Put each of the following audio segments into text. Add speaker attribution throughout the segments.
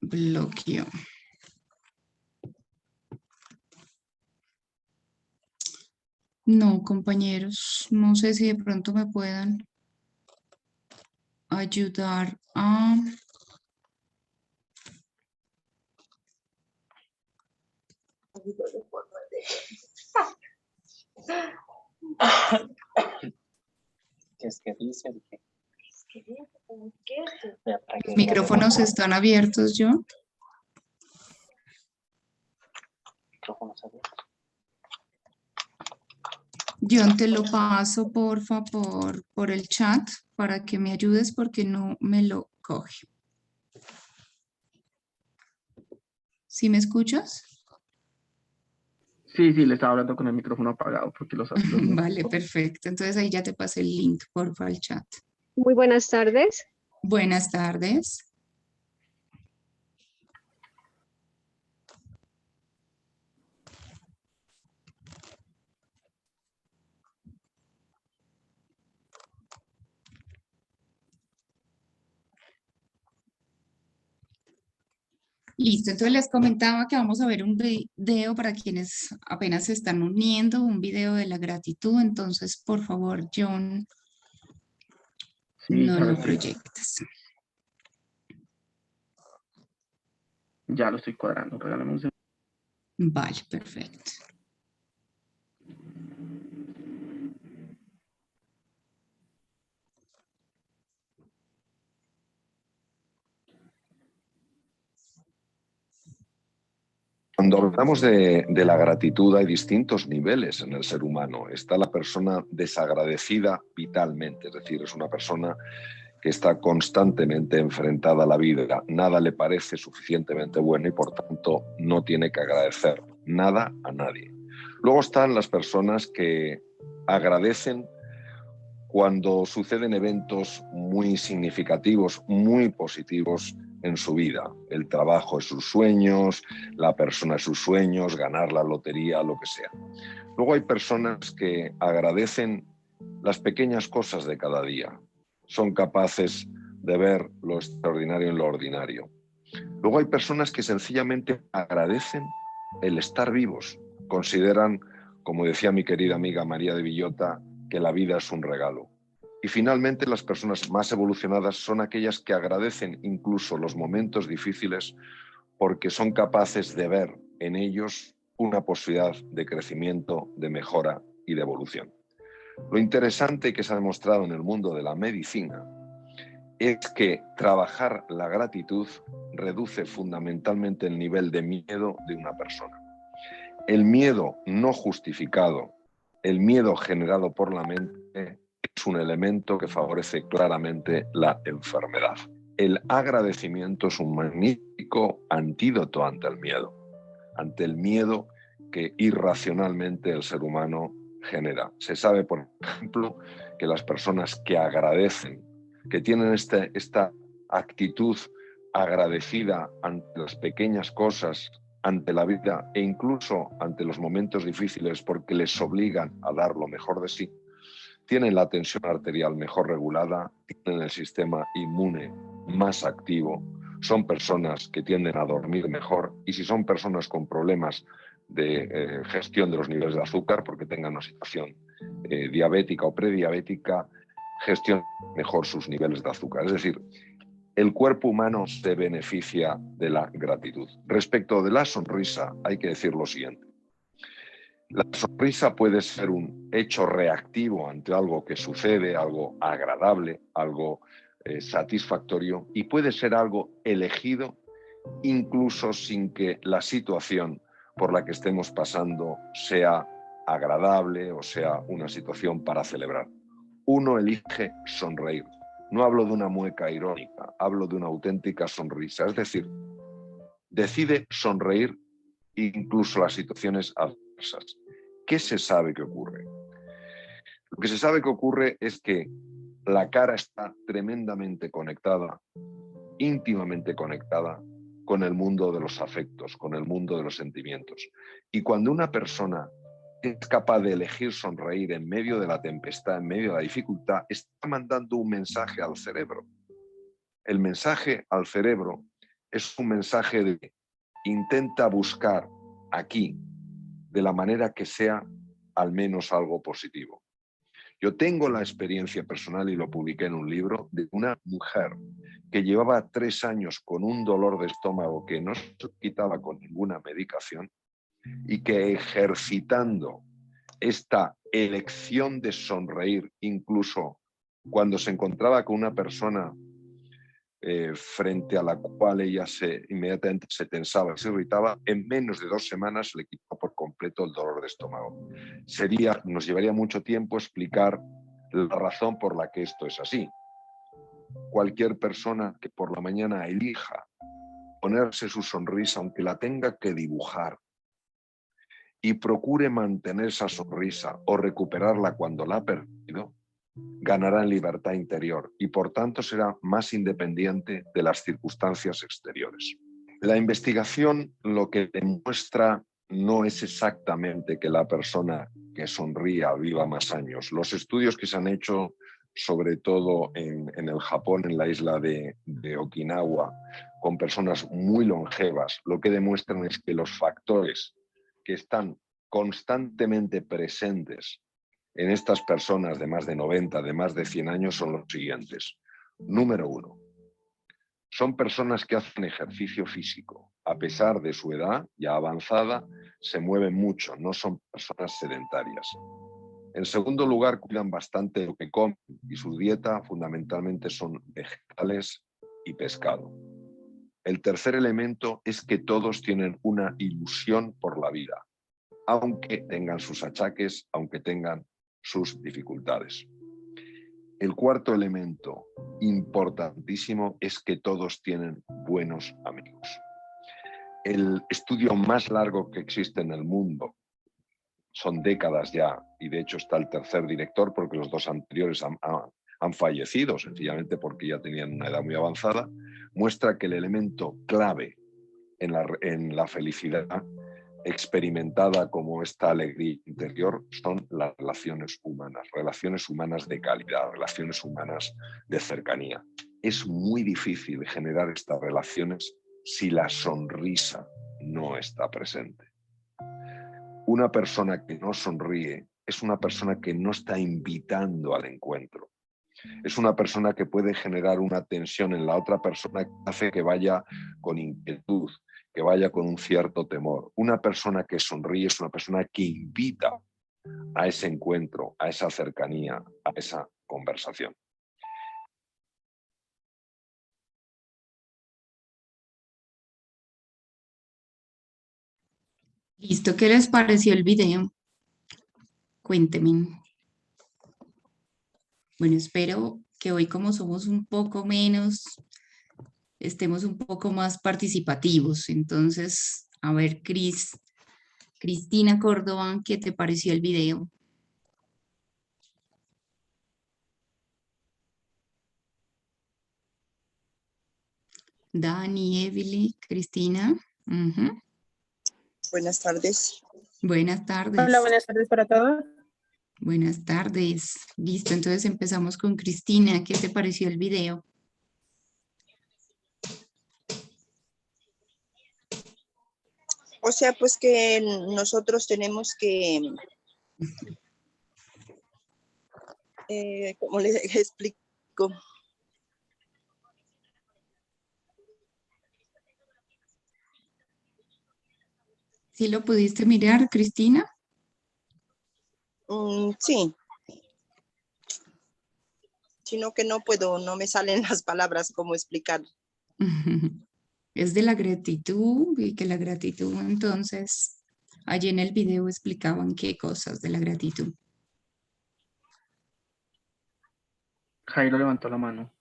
Speaker 1: Bloqueo. No, compañeros, no sé si de pronto me puedan ayudar a...
Speaker 2: ¿Qué es que dice?
Speaker 1: Los micrófonos están abiertos, John.
Speaker 2: Micrófonos abiertos.
Speaker 1: John, te lo paso, porfa, por el chat para que me ayudes porque no me lo coge. ¿Sí me escuchas?
Speaker 3: Sí, le estaba hablando con el micrófono apagado porque los
Speaker 1: Vale, perfecto. Entonces ahí ya te pasé el link, porfa, al chat.
Speaker 4: Muy buenas tardes.
Speaker 1: Buenas tardes. Listo, entonces les comentaba que vamos a ver un video para quienes apenas se están uniendo, un video de la gratitud. Entonces, por favor, John,
Speaker 3: Sí,
Speaker 1: no
Speaker 3: claro,
Speaker 1: lo
Speaker 3: sí.
Speaker 1: proyectas.
Speaker 3: Ya lo estoy cuadrando, regálame un segundo.
Speaker 1: Vale, perfecto.
Speaker 5: Cuando hablamos de la gratitud hay distintos niveles en el ser humano. Está la persona desagradecida vitalmente, es decir, es una persona que está constantemente enfrentada a la vida. Nada le parece suficientemente bueno y por tanto no tiene que agradecer nada a nadie. Luego están las personas que agradecen cuando suceden eventos muy significativos, muy positivos en su vida. El trabajo es sus sueños, la persona es sus sueños, ganar la lotería, lo que sea. Luego hay personas que agradecen las pequeñas cosas de cada día. Son capaces de ver lo extraordinario en lo ordinario. Luego hay personas que sencillamente agradecen el estar vivos. Consideran, como decía mi querida amiga María de Villota, que la vida es un regalo. Y finalmente las personas más evolucionadas son aquellas que agradecen incluso los momentos difíciles porque son capaces de ver en ellos una posibilidad de crecimiento, de mejora y de evolución. Lo interesante que se ha demostrado en el mundo de la medicina es que trabajar la gratitud reduce fundamentalmente el nivel de miedo de una persona. El miedo no justificado, el miedo generado por la mente, es un elemento que favorece claramente la enfermedad. El agradecimiento es un magnífico antídoto ante el miedo que irracionalmente el ser humano genera. Se sabe, por ejemplo, que las personas que agradecen, que tienen esta actitud agradecida ante las pequeñas cosas, ante la vida e incluso ante los momentos difíciles porque les obligan a dar lo mejor de sí, tienen la tensión arterial mejor regulada, tienen el sistema inmune más activo, son personas que tienden a dormir mejor y si son personas con problemas de gestión de los niveles de azúcar porque tengan una situación diabética o prediabética, gestionan mejor sus niveles de azúcar. Es decir, el cuerpo humano se beneficia de la gratitud. Respecto de la sonrisa, hay que decir lo siguiente. La sonrisa puede ser un hecho reactivo ante algo que sucede, algo agradable, algo satisfactorio, y puede ser algo elegido incluso sin que la situación por la que estemos pasando sea agradable o sea una situación para celebrar. Uno elige sonreír. No hablo de una mueca irónica, hablo de una auténtica sonrisa. Es decir, decide sonreír incluso las situaciones adversas. ¿Qué se sabe que ocurre? Lo que se sabe que ocurre es que la cara está tremendamente conectada, íntimamente conectada con el mundo de los afectos, con el mundo de los sentimientos. Y cuando una persona es capaz de elegir sonreír en medio de la tempestad, en medio de la dificultad, está mandando un mensaje al cerebro. El mensaje al cerebro es un mensaje de intenta buscar aquí, de la manera que sea, al menos algo positivo. Yo tengo la experiencia personal, y lo publiqué en un libro, de una mujer que llevaba 3 años con un dolor de estómago que no se quitaba con ninguna medicación y que ejercitando esta elección de sonreír, incluso cuando se encontraba con una persona frente a la cual ella inmediatamente se tensaba, se irritaba, en menos de 2 semanas le quitó por completo el dolor de estómago. Nos llevaría mucho tiempo explicar la razón por la que esto es así. Cualquier persona que por la mañana elija ponerse su sonrisa, aunque la tenga que dibujar, y procure mantener esa sonrisa o recuperarla cuando la ha perdido, ganará en libertad interior y por tanto será más independiente de las circunstancias exteriores. La investigación lo que demuestra no es exactamente que la persona que sonría viva más años. Los estudios que se han hecho, sobre todo en el Japón, en la isla de Okinawa, con personas muy longevas, lo que demuestran es que los factores que están constantemente presentes en estas personas de más de 90, de más de 100 años son los siguientes. Número 1. Son personas que hacen ejercicio físico. A pesar de su edad ya avanzada, se mueven mucho, no son personas sedentarias. En segundo lugar, cuidan bastante lo que comen y su dieta fundamentalmente son vegetales y pescado. El tercer elemento es que todos tienen una ilusión por la vida, aunque tengan sus achaques, aunque tengan sus dificultades. El cuarto elemento importantísimo es que todos tienen buenos amigos. El estudio más largo que existe en el mundo, son décadas ya, y de hecho está el tercer director porque los 2 anteriores han fallecido, sencillamente porque ya tenían una edad muy avanzada, muestra que el elemento clave en la felicidad experimentada como esta alegría interior son las relaciones humanas de calidad, relaciones humanas de cercanía. Es muy difícil generar estas relaciones si la sonrisa no está presente. Una persona que no sonríe es una persona que no está invitando al encuentro. Es una persona que puede generar una tensión en la otra persona que hace que vaya con inquietud, que vaya con un cierto temor. Una persona que sonríe es una persona que invita a ese encuentro, a esa cercanía, a esa conversación.
Speaker 1: Listo, ¿qué les pareció el video? Cuéntenme. Bueno, espero que hoy, como somos un poco menos, estemos un poco más participativos. Entonces, a ver, Cristina Córdoba, ¿qué te pareció el video? Dani, Evely, Cristina. Ujú.
Speaker 6: Buenas tardes.
Speaker 1: Buenas tardes.
Speaker 7: Hola, buenas tardes para todos.
Speaker 1: Buenas tardes. Listo, entonces empezamos con Cristina. ¿Qué te pareció el video?
Speaker 6: O sea, pues que nosotros tenemos que, ¿cómo les explico?
Speaker 1: ¿Sí lo pudiste mirar, Cristina?
Speaker 6: Sí. Sino que no puedo, no me salen las palabras cómo explicar.
Speaker 1: Es de la gratitud y que la gratitud, entonces, allí en el video explicaban qué cosas de la gratitud.
Speaker 3: Jairo levantó la mano.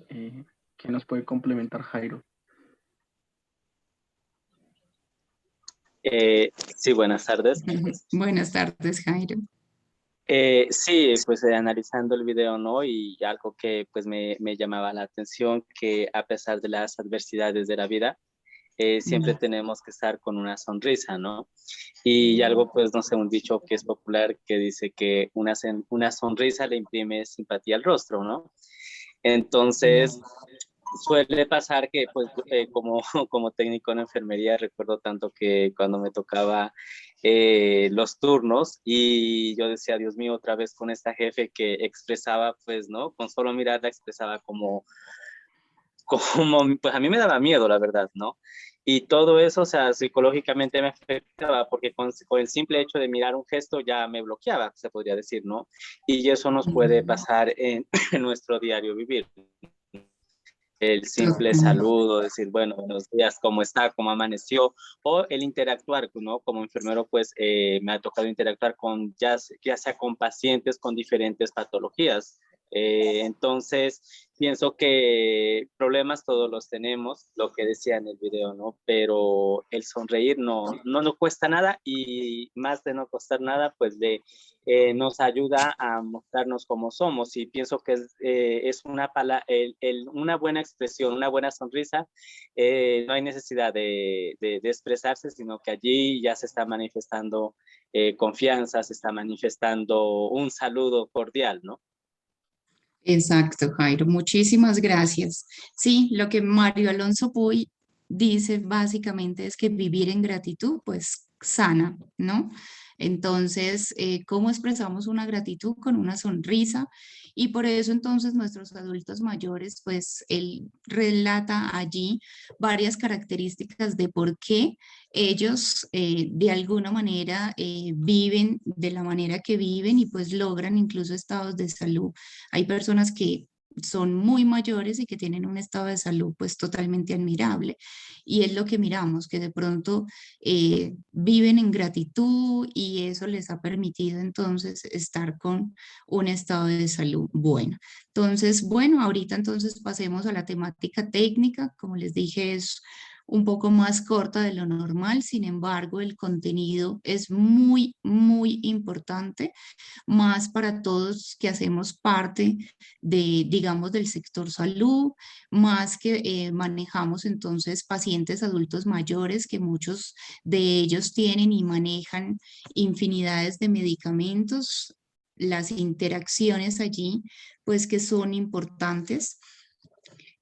Speaker 3: ¿Quién nos puede complementar, Jairo?
Speaker 2: Sí, buenas tardes.
Speaker 1: Buenas tardes, Jairo.
Speaker 2: Sí, pues analizando el video, ¿no? Y algo que pues me llamaba la atención, que a pesar de las adversidades de la vida, siempre tenemos que estar con una sonrisa, ¿no? Y algo, pues, no sé, un dicho que es popular que dice que una sonrisa le imprime simpatía al rostro, ¿no? Entonces, suele pasar que, pues, como técnico en enfermería, recuerdo tanto que cuando me tocaba los turnos y yo decía, Dios mío, otra vez con esta jefe que expresaba, pues, ¿no? Con solo mirarla expresaba pues a mí me daba miedo, la verdad, ¿no? Y todo eso, o sea, psicológicamente me afectaba porque con el simple hecho de mirar un gesto ya me bloqueaba, se podría decir, ¿no? Y eso nos puede pasar en, en nuestro diario vivir. El simple
Speaker 1: Total.
Speaker 2: saludo, decir, bueno, buenos días, ¿cómo está? ¿Cómo amaneció? O el interactuar, ¿no? Como enfermero, pues me ha tocado interactuar con, ya sea con pacientes con diferentes patologías. Entonces, pienso que problemas todos los tenemos, lo que decía en el video, ¿no? Pero el sonreír no nos cuesta nada y más de no costar nada, pues nos ayuda a mostrarnos como somos y pienso que es una buena expresión, una buena sonrisa. No hay necesidad de expresarse, sino que allí ya se está manifestando confianza, se está manifestando un saludo cordial, ¿no?
Speaker 1: Exacto, Jairo. Muchísimas gracias. Sí, lo que Mario Alonso Puy dice básicamente es que vivir en gratitud, pues sana, ¿no? Entonces, ¿cómo expresamos una gratitud? Con una sonrisa. Y por eso entonces nuestros adultos mayores, pues él relata allí varias características de por qué ellos de alguna manera viven de la manera que viven y pues logran incluso estados de salud. Hay personas que son muy mayores y que tienen un estado de salud pues totalmente admirable. Y es lo que miramos, que de pronto viven en gratitud y eso les ha permitido entonces estar con un estado de salud bueno. Entonces, bueno, ahorita entonces pasemos a la temática técnica. Como les dije, es un poco más corta de lo normal, sin embargo, el contenido es muy, muy importante más para todos que hacemos parte de, digamos, del sector salud, más que manejamos entonces pacientes adultos mayores que muchos de ellos tienen y manejan infinidades de medicamentos, las interacciones allí, pues que son importantes.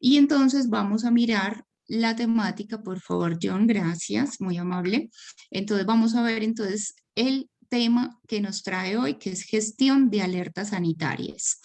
Speaker 1: Y entonces vamos a mirar la temática, por favor, John, gracias, muy amable. Entonces vamos a ver entonces el tema que nos trae hoy, que es gestión de alertas sanitarias.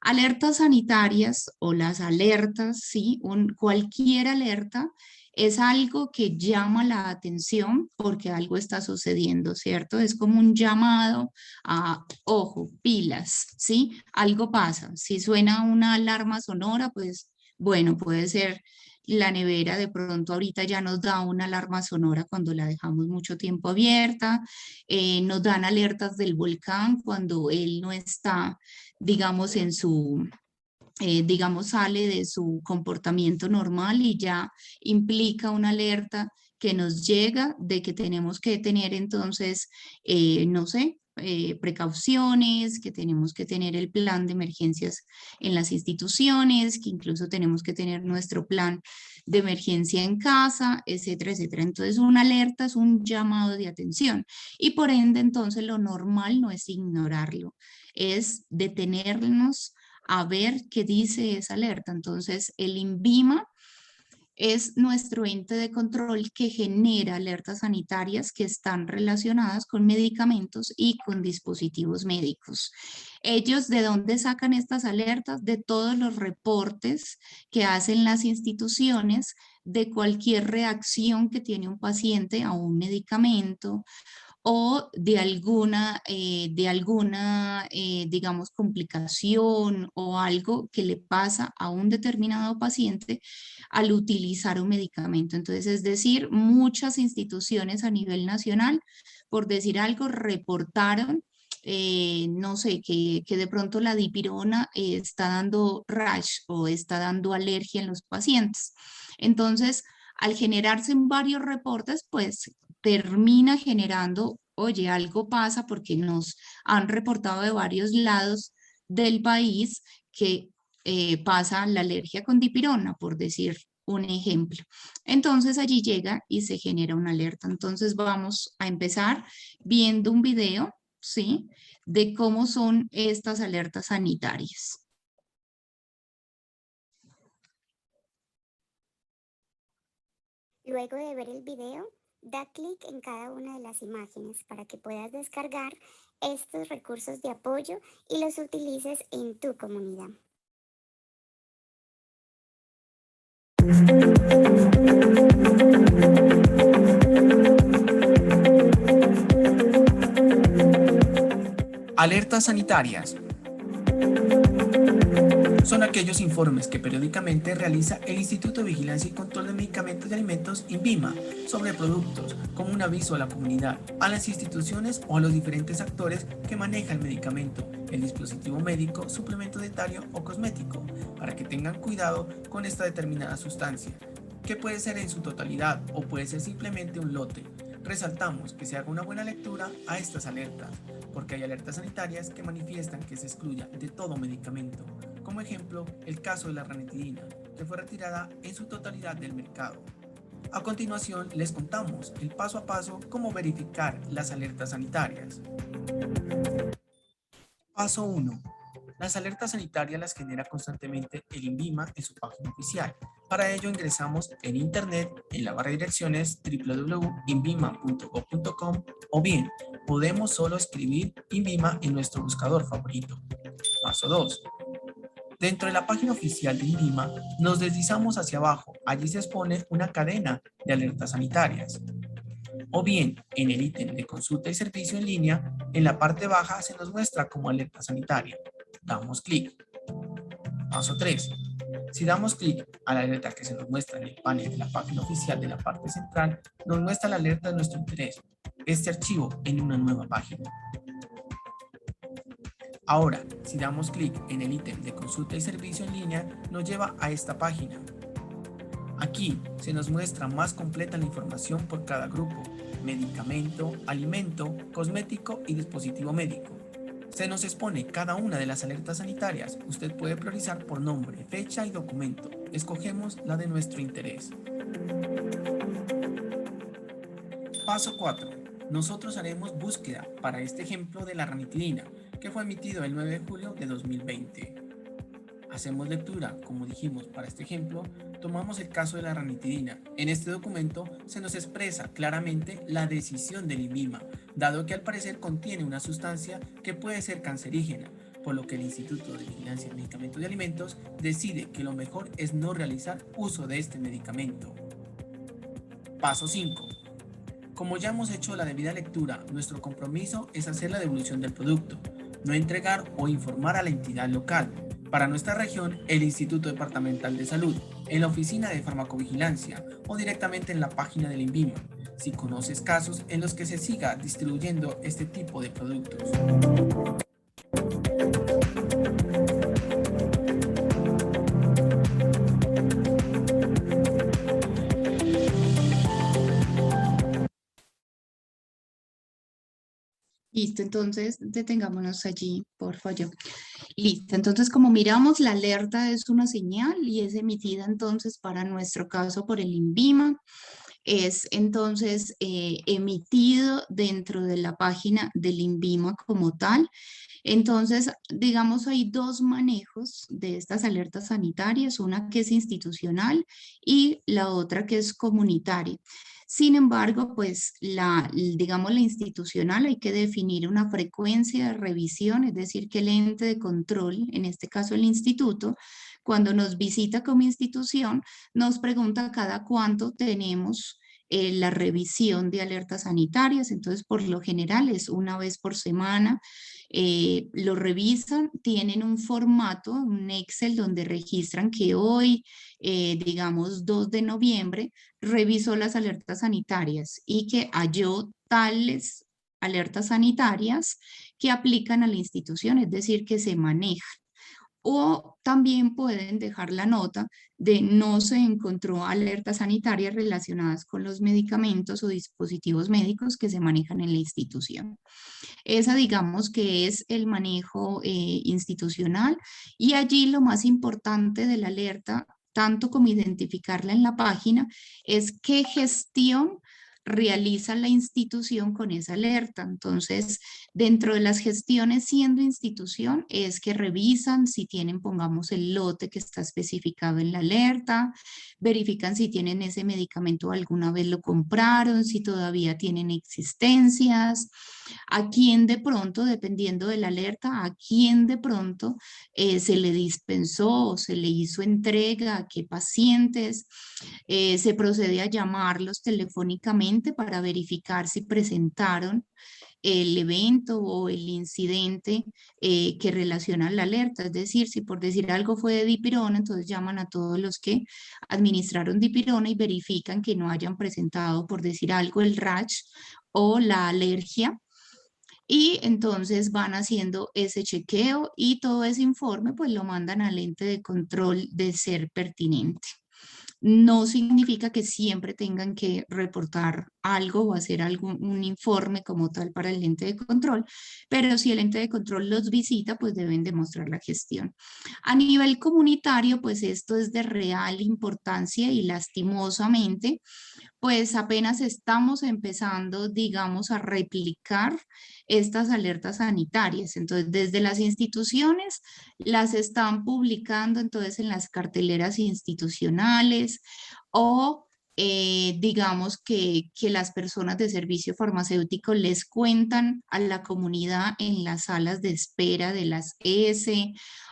Speaker 1: Alertas sanitarias o las alertas, ¿sí? Cualquier alerta es algo que llama la atención porque algo está sucediendo, ¿cierto? Es como un llamado a, ojo, pilas, ¿sí? Algo pasa. Si suena una alarma sonora, pues bueno, puede ser la nevera, de pronto ahorita ya nos da una alarma sonora cuando la dejamos mucho tiempo abierta, nos dan alertas del volcán cuando él no está, digamos, digamos, sale de su comportamiento normal y ya implica una alerta que nos llega de que tenemos que tener entonces, no sé, precauciones, que tenemos que tener el plan de emergencias en las instituciones, que incluso tenemos que tener nuestro plan de emergencia en casa, etcétera, etcétera. Entonces, una alerta es un llamado de atención y por ende, entonces, lo normal no es ignorarlo, es detenernos a ver qué dice esa alerta. Entonces, el INVIMA es nuestro ente de control que genera alertas sanitarias que están relacionadas con medicamentos y con dispositivos médicos. Ellos, ¿de dónde sacan estas alertas? De todos los reportes que hacen las instituciones de cualquier reacción que tiene un paciente a un medicamento o de alguna digamos, complicación o algo que le pasa a un determinado paciente al utilizar un medicamento. Entonces, es decir, muchas instituciones a nivel nacional, por decir algo, reportaron no sé, que de pronto la dipirona está dando rash o está dando alergia en los pacientes. Entonces, al generarse en varios reportes, pues termina generando, oye, algo pasa porque nos han reportado de varios lados del país que pasa la alergia con dipirona, por decir un ejemplo. Entonces allí llega y se genera una alerta. Entonces vamos a empezar viendo un video, ¿sí? De cómo son estas alertas sanitarias.
Speaker 7: Luego de ver el video, da clic en cada una de las imágenes para que puedas descargar estos recursos de apoyo y los utilices en tu comunidad.
Speaker 8: Alertas sanitarias. Son aquellos informes que periódicamente realiza el Instituto de Vigilancia y Control de Medicamentos y Alimentos, INVIMA, sobre productos, como un aviso a la comunidad, a las instituciones o a los diferentes actores que manejan el medicamento, el dispositivo médico, suplemento dietario o cosmético, para que tengan cuidado con esta determinada sustancia, que puede ser en su totalidad o puede ser simplemente un lote. Resaltamos que se haga una buena lectura a estas alertas, porque hay alertas sanitarias que manifiestan que se excluya de todo medicamento, como ejemplo el caso de la ranitidina, que fue retirada en su totalidad del mercado. A continuación les contamos el paso a paso cómo verificar las alertas sanitarias. Paso 1. Las alertas sanitarias las genera constantemente el INVIMA en su página oficial. Para ello ingresamos en internet en la barra de direcciones www.invima.gov.com o bien podemos solo escribir INVIMA en nuestro buscador favorito. Paso 2. Dentro de la página oficial de INVIMA nos deslizamos hacia abajo. Allí se expone una cadena de alertas sanitarias. O bien, en el ítem de consulta y servicio en línea, en la parte baja se nos muestra como alerta sanitaria. Damos clic. Paso 3. Si damos clic a la alerta que se nos muestra en el panel de la página oficial de la parte central, nos muestra la alerta de nuestro interés, este archivo en una nueva página. Ahora, si damos clic en el ítem de consulta y servicio en línea, nos lleva a esta página. Aquí se nos muestra más completa la información por cada grupo: medicamento, alimento, cosmético y dispositivo médico. Se nos expone cada una de las alertas sanitarias. Usted puede priorizar por nombre, fecha y documento. Escogemos la de nuestro interés. Paso 4. Nosotros haremos búsqueda para este ejemplo de la ranitidina, que fue emitido el 9 de julio de 2020. Hacemos lectura, como dijimos para este ejemplo, tomamos el caso de la ranitidina. En este documento se nos expresa claramente la decisión del INVIMA, dado que al parecer contiene una sustancia que puede ser cancerígena, por lo que el Instituto de Vigilancia de Medicamentos y Alimentos decide que lo mejor es no realizar uso de este medicamento. Paso 5. Como ya hemos hecho la debida lectura, nuestro compromiso es hacer la devolución del producto, no entregar o informar a la entidad local. Para nuestra región, el Instituto Departamental de Salud, en la Oficina de Farmacovigilancia o directamente en la página del INVIMA, si conoces casos en los que se siga distribuyendo este tipo de productos.
Speaker 1: Listo, entonces detengámonos allí, por favor. Listo, entonces como miramos, la alerta es una señal y es emitida entonces para nuestro caso por el INVIMA. Es entonces emitido dentro de la página del INVIMA como tal. Entonces, digamos, hay dos manejos de estas alertas sanitarias, una que es institucional y la otra que es comunitaria. Sin embargo, pues digamos la institucional hay que definir una frecuencia de revisión, es decir, que el ente de control, en este caso el instituto, cuando nos visita como institución, nos pregunta cada cuánto tenemos la revisión de alertas sanitarias. Entonces, por lo general es una vez por semana. Lo revisan, tienen un formato, un Excel donde registran que hoy, digamos 2 de noviembre, revisó las alertas sanitarias y que halló tales alertas sanitarias que aplican a la institución, es decir, que se manejan. O también pueden dejar la nota de no se encontró alertas sanitarias relacionadas con los medicamentos o dispositivos médicos que se manejan en la institución. Esa digamos que es el manejo institucional, y allí lo más importante de la alerta, tanto como identificarla en la página, es qué gestión realiza la institución con esa alerta. Entonces, dentro de las gestiones siendo institución es que revisan si tienen, pongamos, el lote que está especificado en la alerta, verifican si tienen ese medicamento, alguna vez lo compraron, si todavía tienen existencias, a quién de pronto, dependiendo de la alerta, a quién de pronto se le dispensó o se le hizo entrega, a qué pacientes. Se procede a llamarlos telefónicamente para verificar si presentaron el evento o el incidente que relaciona la alerta. Es decir, si por decir algo fue de dipirona, entonces llaman a todos los que administraron dipirona y verifican que no hayan presentado, por decir algo, el rash o la alergia. Y entonces van haciendo ese chequeo y todo ese informe pues lo mandan al ente de control de ser pertinente. No significa que siempre tengan que reportar algo o hacer un informe como tal para el ente de control, pero si el ente de control los visita, pues deben demostrar la gestión. A nivel comunitario, pues esto es de real importancia y lastimosamente, pues apenas estamos empezando, digamos, a replicar estas alertas sanitarias. Entonces, desde las instituciones las están publicando entonces en las carteleras institucionales o digamos que las personas de servicio farmacéutico les cuentan a la comunidad en las salas de espera de las ES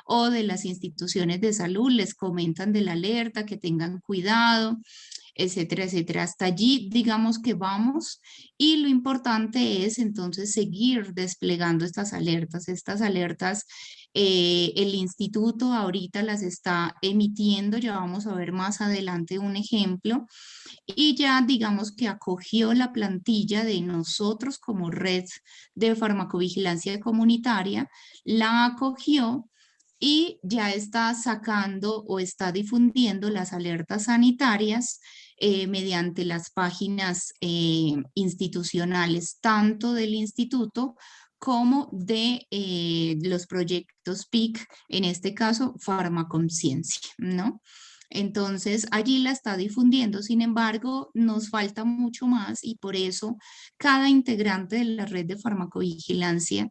Speaker 1: o de las instituciones de salud, les comentan de la alerta, que tengan cuidado, etcétera, etcétera. Hasta allí, digamos que vamos, y lo importante es entonces seguir desplegando estas alertas. El instituto ahorita las está emitiendo, ya vamos a ver más adelante un ejemplo, y ya digamos que acogió la plantilla de nosotros como red de farmacovigilancia comunitaria, la acogió y ya está sacando o está difundiendo las alertas sanitarias mediante las páginas institucionales, tanto del instituto como de los proyectos PIC, en este caso Farmaconciencia, ¿no? Entonces, allí la está difundiendo. Sin embargo, nos falta mucho más y por eso cada integrante de la red de farmacovigilancia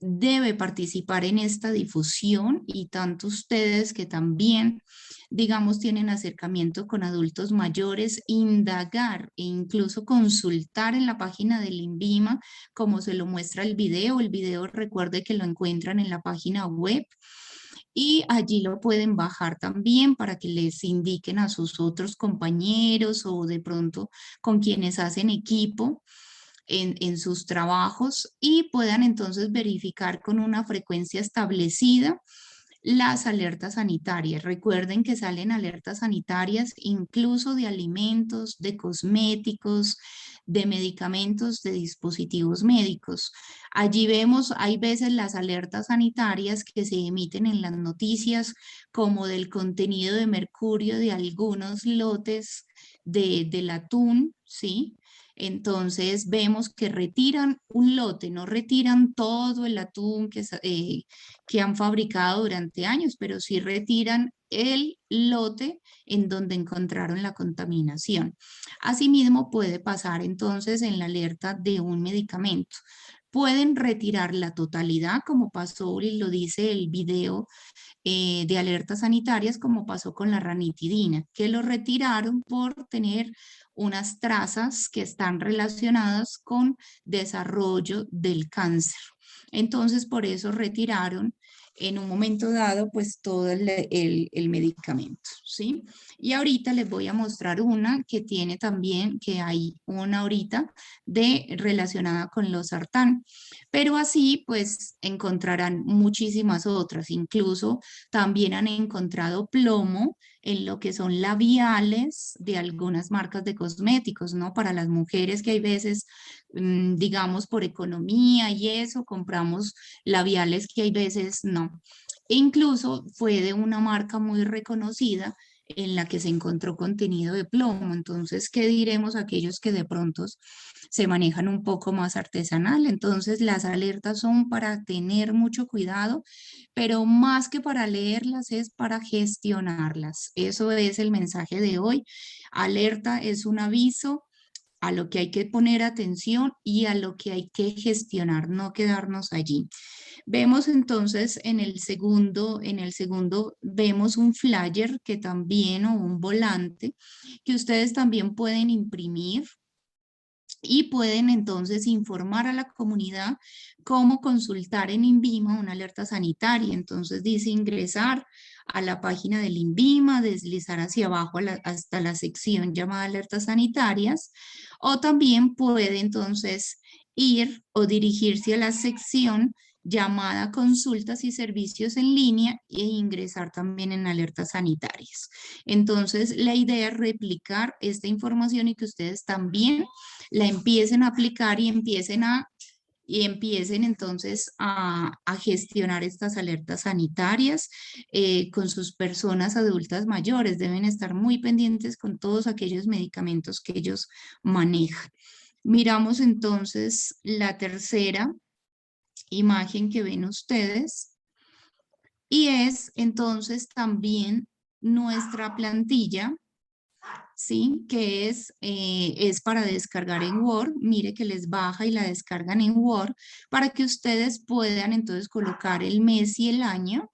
Speaker 1: debe participar en esta difusión, y tanto ustedes que también, digamos, tienen acercamiento con adultos mayores, indagar e incluso consultar en la página del INVIMA, como se lo muestra el video. El video, recuerde que lo encuentran en la página web, y allí lo pueden bajar también para que les indiquen a sus otros compañeros o de pronto con quienes hacen equipo en sus trabajos, y puedan entonces verificar con una frecuencia establecida las alertas sanitarias. Recuerden que salen alertas sanitarias incluso de alimentos, de cosméticos, de medicamentos, de dispositivos médicos. Allí vemos, hay veces las alertas sanitarias que se emiten en las noticias, como del contenido de mercurio de algunos lotes del atún, ¿sí? Entonces vemos que retiran un lote, no retiran todo el atún que han fabricado durante años, pero sí retiran el lote en donde encontraron la contaminación. Asimismo, puede pasar entonces en la alerta de un medicamento. Pueden retirar la totalidad, como pasó y lo dice el video de alertas sanitarias, como pasó con la ranitidina, que lo retiraron por tener unas trazas que están relacionadas con desarrollo del cáncer. Entonces, por eso retiraron en un momento dado, pues todo el medicamento, ¿sí? Y ahorita les voy a mostrar una que tiene también, que hay una ahorita relacionada con los sartán, pero así pues encontrarán muchísimas otras. Incluso también han encontrado plomo en lo que son labiales de algunas marcas de cosméticos, ¿no? Para las mujeres, que hay veces, digamos, por economía y eso, compramos labiales que hay veces no. E incluso fue de una marca muy reconocida en la que se encontró contenido de plomo. Entonces, ¿qué diremos a aquellos que de pronto se manejan un poco más artesanal? Entonces, las alertas son para tener mucho cuidado, pero más que para leerlas es para gestionarlas. Eso es el mensaje de hoy. Alerta es un aviso a lo que hay que poner atención y a lo que hay que gestionar, no quedarnos allí. Vemos entonces en el segundo vemos un flyer que también, o un volante, que ustedes también pueden imprimir y pueden entonces informar a la comunidad cómo consultar en INVIMA una alerta sanitaria. Entonces dice ingresar a la página del INVIMA, deslizar hacia abajo hasta la sección llamada alertas sanitarias, o también puede entonces ir o dirigirse a la sección llamada consultas y servicios en línea e ingresar también en alertas sanitarias. Entonces la idea es replicar esta información y que ustedes también la empiecen a aplicar y empiecen entonces a gestionar estas alertas sanitarias con sus personas adultas mayores. Deben estar muy pendientes con todos aquellos medicamentos que ellos manejan. Miramos entonces la tercera imagen que ven ustedes y es entonces también nuestra plantilla, ¿sí? Que es para descargar en Word. Mire que les baja y la descargan en Word para que ustedes puedan entonces colocar el mes y el año.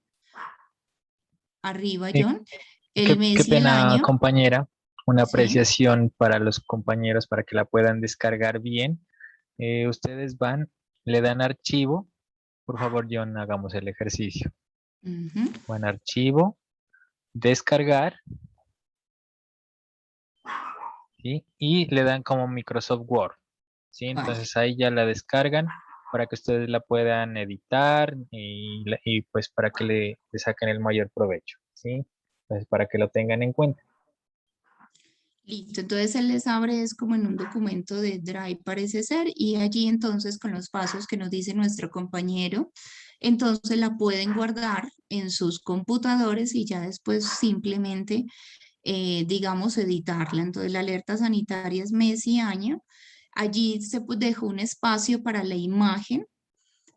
Speaker 1: Arriba, John. El mes
Speaker 9: Qué
Speaker 1: y el
Speaker 9: pena,
Speaker 1: año.
Speaker 9: compañera. Una
Speaker 1: Sí.
Speaker 9: apreciación para los compañeros para que la puedan descargar bien. Ustedes van, le dan archivo. Por favor, John, hagamos el ejercicio.
Speaker 1: Ujú.
Speaker 9: Van a archivo, descargar. ¿Sí? Y le dan como Microsoft Word. ¿Sí? Entonces ahí ya la descargan para que ustedes la puedan editar y pues para que le saquen el mayor provecho. ¿Sí? Entonces para que lo tengan en cuenta.
Speaker 1: Listo, entonces él les abre es como en un documento de Drive parece ser, y allí entonces con los pasos que nos dice nuestro compañero, entonces la pueden guardar en sus computadores y ya después simplemente, digamos, editarla. Entonces la alerta sanitaria es mes y año. Allí se dejó un espacio para la imagen,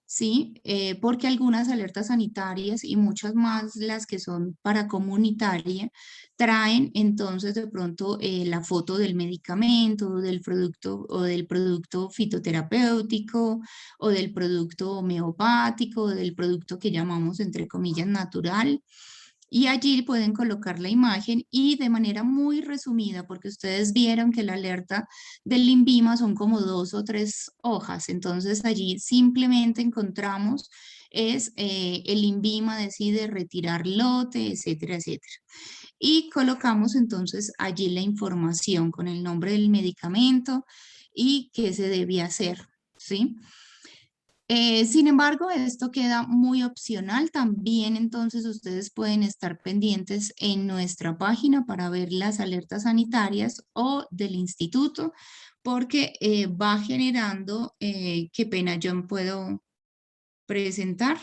Speaker 1: ¿sí? Porque algunas alertas sanitarias y muchas más las que son para comunitaria traen entonces de pronto la foto del medicamento o del producto fitoterapéutico o del producto homeopático o del producto que llamamos entre comillas natural. Y allí pueden colocar la imagen y de manera muy resumida, porque ustedes vieron que la alerta del INVIMA son como 2 o 3 hojas. Entonces allí simplemente encontramos el INVIMA decide retirar lote, etcétera, etcétera. Y colocamos entonces allí la información con el nombre del medicamento y qué se debía hacer, ¿sí? Sin embargo, esto queda muy opcional. También entonces ustedes pueden estar pendientes en nuestra página para ver las alertas sanitarias o del instituto, porque va generando, qué pena, yo puedo presentar.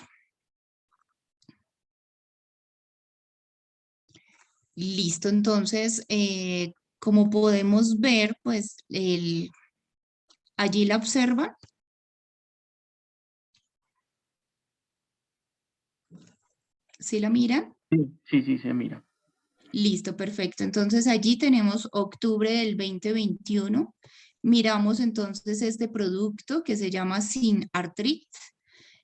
Speaker 1: Listo, entonces, como podemos ver, pues allí la observan. ¿Sí la miran?
Speaker 3: Sí, se mira.
Speaker 1: Listo, perfecto. Entonces allí tenemos octubre del 2021. Miramos entonces este producto que se llama Synartrit.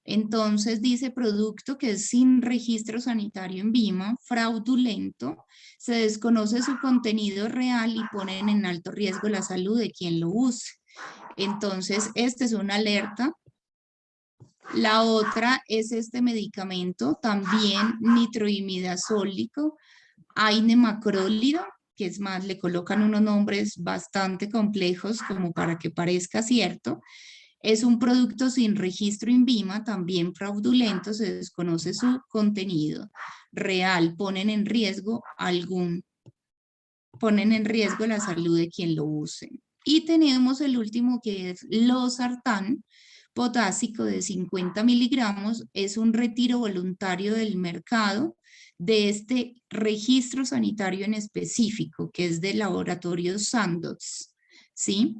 Speaker 1: Entonces dice producto que es sin registro sanitario en VIMA, fraudulento, se desconoce su contenido real y ponen en alto riesgo la salud de quien lo use. Entonces esta es una alerta. La otra es este medicamento, también nitroimidazólico, ainemacrólido, que es más, le colocan unos nombres bastante complejos como para que parezca cierto. Es un producto sin registro INVIMA, también fraudulento, se desconoce su contenido real, ponen en riesgo la salud de quien lo use. Y tenemos el último que es losartán, potásico de 50 miligramos, es un retiro voluntario del mercado de este registro sanitario en específico, que es del laboratorio Sandoz, ¿sí?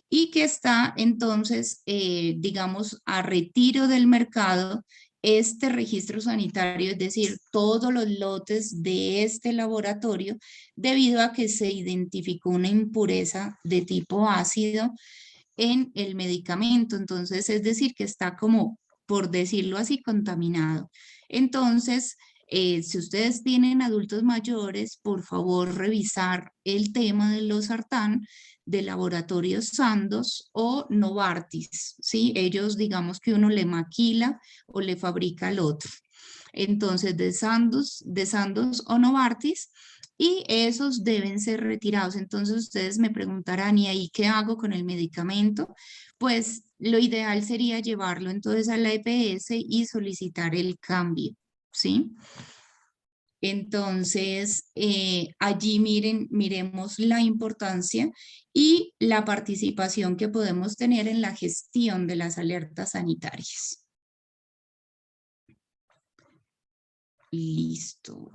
Speaker 1: Y que está entonces, digamos, a retiro del mercado este registro sanitario, es decir, todos los lotes de este laboratorio, debido a que se identificó una impureza de tipo ácido en el medicamento. Entonces, es decir, que está como, por decirlo así, contaminado. Entonces, si ustedes tienen adultos mayores, por favor revisar el tema de los sartán de laboratorios Sandoz o Novartis, ¿sí? Ellos, digamos que uno le maquila o le fabrica el otro. Entonces, de Sandoz o Novartis, y esos deben ser retirados. Entonces, ustedes me preguntarán, ¿y ahí qué hago con el medicamento? Pues lo ideal sería llevarlo entonces a la EPS y solicitar el cambio, ¿sí? Entonces, allí miremos la importancia y la participación que podemos tener en la gestión de las alertas sanitarias. Listo.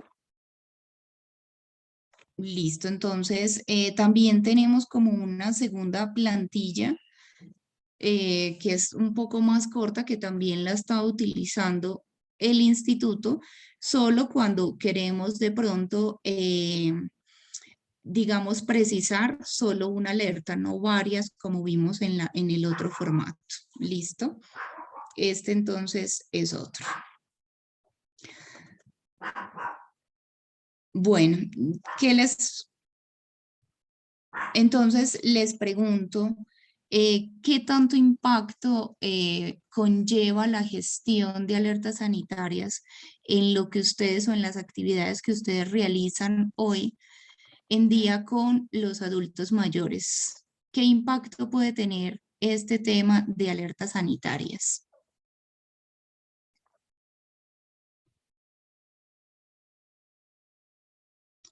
Speaker 1: Listo, entonces también tenemos como una segunda plantilla que es un poco más corta, que también la está utilizando el instituto, solo cuando queremos de pronto, digamos, precisar solo una alerta, no varias como vimos en el otro formato. ¿Listo? Este entonces es otro. Bueno, entonces les pregunto, ¿qué tanto impacto conlleva la gestión de alertas sanitarias en lo que ustedes o en las actividades que ustedes realizan hoy en día con los adultos mayores? ¿Qué impacto puede tener este tema de alertas sanitarias?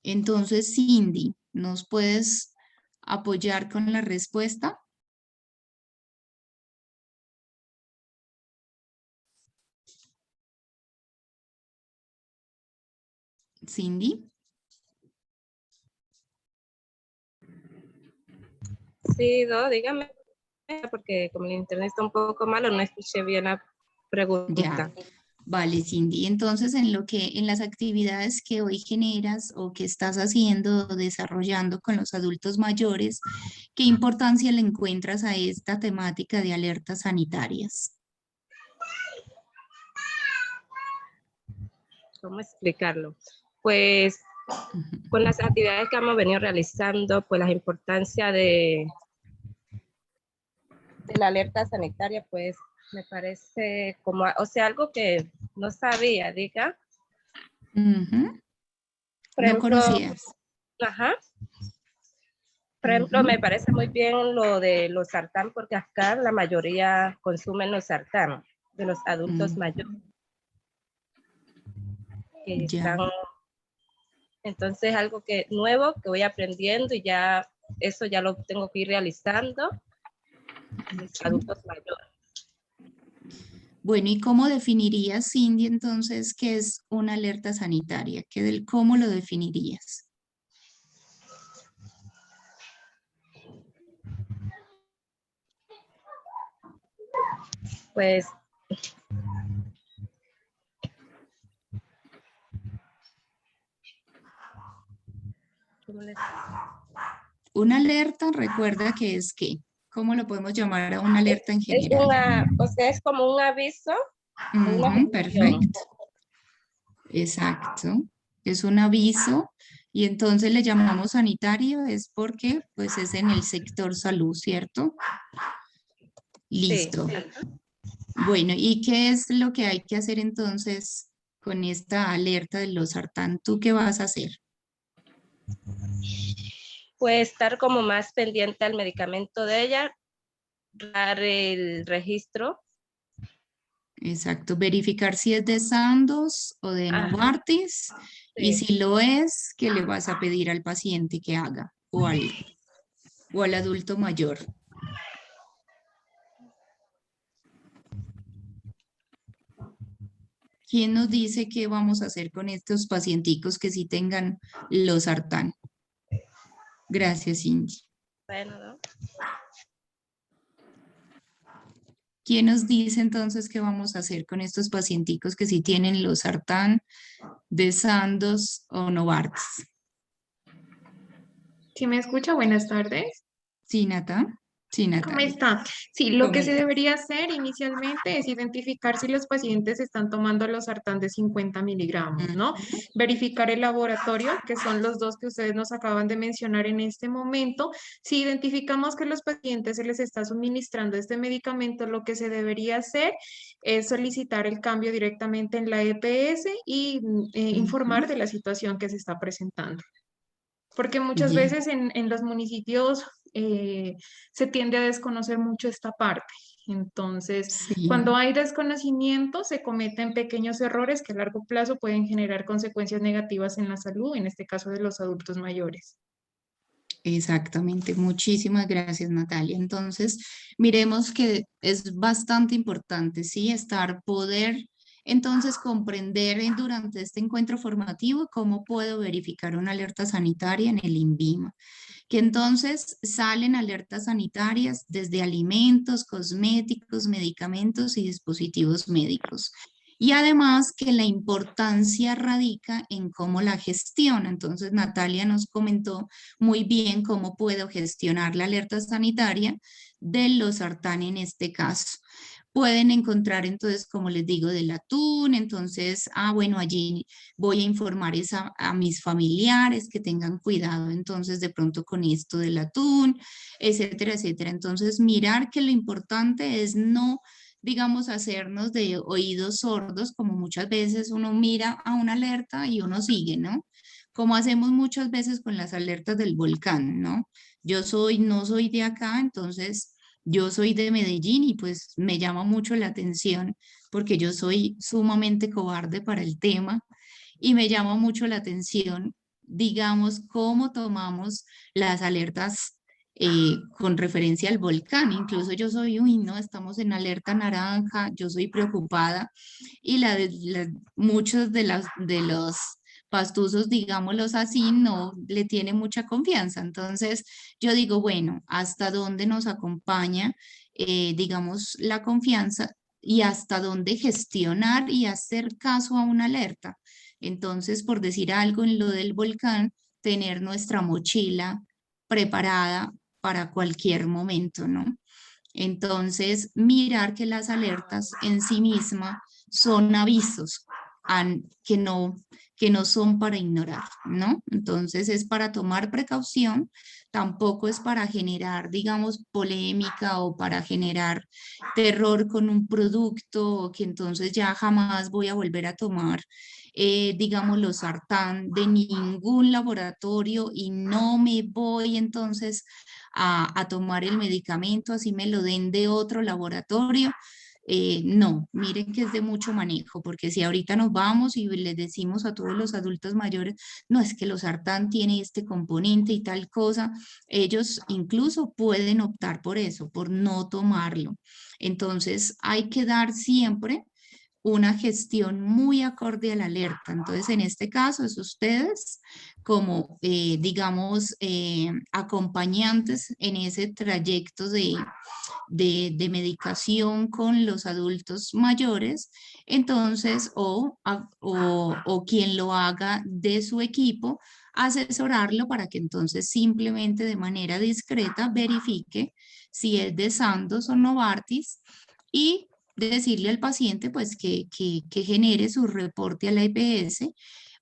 Speaker 1: Entonces, Cindy, ¿nos puedes apoyar con la respuesta? Cindy.
Speaker 10: Sí, dígame, porque como el internet está un poco malo, no escuché bien la pregunta.
Speaker 1: Ya. Vale, Cindy. Entonces, en las actividades que hoy generas o que estás haciendo o desarrollando con los adultos mayores, ¿qué importancia le encuentras a esta temática de alertas sanitarias?
Speaker 10: ¿Cómo explicarlo? Pues con las actividades que hemos venido realizando, pues la importancia de la alerta sanitaria, pues me parece como, o sea, algo que no sabía, diga. Por ejemplo,
Speaker 1: conocías.
Speaker 10: Ajá. Por ejemplo, me parece muy bien lo de los sartán, porque acá la mayoría consumen los sartán de los adultos mayores. Que están, entonces algo que nuevo que voy aprendiendo y ya eso ya lo tengo que ir realizando los adultos mayores.
Speaker 1: Bueno, ¿y cómo definirías, Cindy, entonces, qué es una alerta sanitaria? ¿Cómo lo definirías?
Speaker 10: Pues
Speaker 1: una alerta, recuerda que es ¿qué? ¿Cómo lo podemos llamar a una alerta en general?
Speaker 10: O sea, es como un aviso.
Speaker 1: Perfecto. Exacto. Es un aviso y entonces le llamamos sanitario, es porque pues es en el sector salud, ¿cierto? Listo. Sí. Bueno, ¿y qué es lo que hay que hacer entonces con esta alerta de los sartán? ¿Tú qué vas a hacer?
Speaker 10: Pues estar como más pendiente al medicamento de ella, dar el registro.
Speaker 1: Exacto, verificar si es de Sandoz o de Novartis, y si lo es, ¿qué le vas a pedir al paciente que haga o al adulto mayor? ¿Quién nos dice qué vamos a hacer con estos pacienticos que sí tengan los sartán? Gracias, Cindy.
Speaker 10: Bueno, ¿no?
Speaker 1: ¿Quién nos dice entonces qué vamos a hacer con estos pacienticos que sí tienen losartán, Sandoz o Novartis?
Speaker 11: ¿Sí me escucha? Buenas tardes.
Speaker 1: Sí, Nata. Sí,
Speaker 11: ¿Cómo
Speaker 1: Natalia.
Speaker 11: está? Sí, lo
Speaker 1: ¿Cómo
Speaker 11: que se
Speaker 1: estás?
Speaker 11: debería hacer inicialmente es identificar si los pacientes están tomando losartán de 50 miligramos, ¿no? Verificar el laboratorio, que son los dos que ustedes nos acaban de mencionar en este momento. Si identificamos que los pacientes se les está suministrando este medicamento, lo que se debería hacer es solicitar el cambio directamente en la EPS y informar de la situación que se está presentando. Porque muchas
Speaker 1: Ya.
Speaker 11: veces en los municipios se tiende a desconocer mucho esta parte. Entonces,
Speaker 1: Sí.
Speaker 11: cuando hay desconocimiento, se cometen pequeños errores que a largo plazo pueden generar consecuencias negativas en la salud, en este caso de los adultos mayores.
Speaker 1: Exactamente, muchísimas gracias, Natalia. Entonces, miremos que es bastante importante, ¿sí? Poder entonces comprender durante este encuentro formativo cómo puedo verificar una alerta sanitaria en el INVIMA. Que entonces salen alertas sanitarias desde alimentos, cosméticos, medicamentos y dispositivos médicos. Y además que la importancia radica en cómo la gestiona. Entonces Natalia nos comentó muy bien cómo puedo gestionar la alerta sanitaria del losartán en este caso. Pueden encontrar entonces, como les digo, del atún, entonces, bueno, allí voy a informar a mis familiares que tengan cuidado entonces de pronto con esto del atún, etcétera, etcétera. Entonces, mirar que lo importante es no, digamos, hacernos de oídos sordos, como muchas veces uno mira a una alerta y uno sigue, ¿no? Como hacemos muchas veces con las alertas del volcán, ¿no? No soy de acá, entonces yo soy de Medellín y pues me llama mucho la atención porque yo soy sumamente cobarde para el tema y me llama mucho la atención, digamos, cómo tomamos las alertas con referencia al volcán. Incluso yo soy, uy, no, estamos en alerta naranja, yo soy preocupada y muchos de los pastuzos, digámoslos así, no le tiene mucha confianza. Entonces, yo digo, bueno, ¿hasta dónde nos acompaña, digamos, la confianza y hasta dónde gestionar y hacer caso a una alerta? Entonces, por decir algo en lo del volcán, tener nuestra mochila preparada para cualquier momento, ¿no? Entonces, mirar que las alertas en sí mismas son avisos que no son para ignorar, ¿no? Entonces es para tomar precaución, tampoco es para generar, digamos, polémica o para generar terror con un producto que entonces ya jamás voy a volver a tomar, digamos, losartán de ningún laboratorio y no me voy entonces a tomar el medicamento, así me lo den de otro laboratorio. No, miren que es de mucho manejo, porque si ahorita nos vamos y les decimos a todos los adultos mayores, no es que losartán tiene este componente y tal cosa, ellos incluso pueden optar por eso, por no tomarlo. Entonces hay que dar siempre una gestión muy acorde a la alerta. Entonces, en este caso, es ustedes como, digamos, acompañantes en ese trayecto de medicación con los adultos mayores, entonces, o quien lo haga de su equipo, asesorarlo para que entonces simplemente de manera discreta verifique si es de Sandoz o Novartis y decirle al paciente pues que genere su reporte a la EPS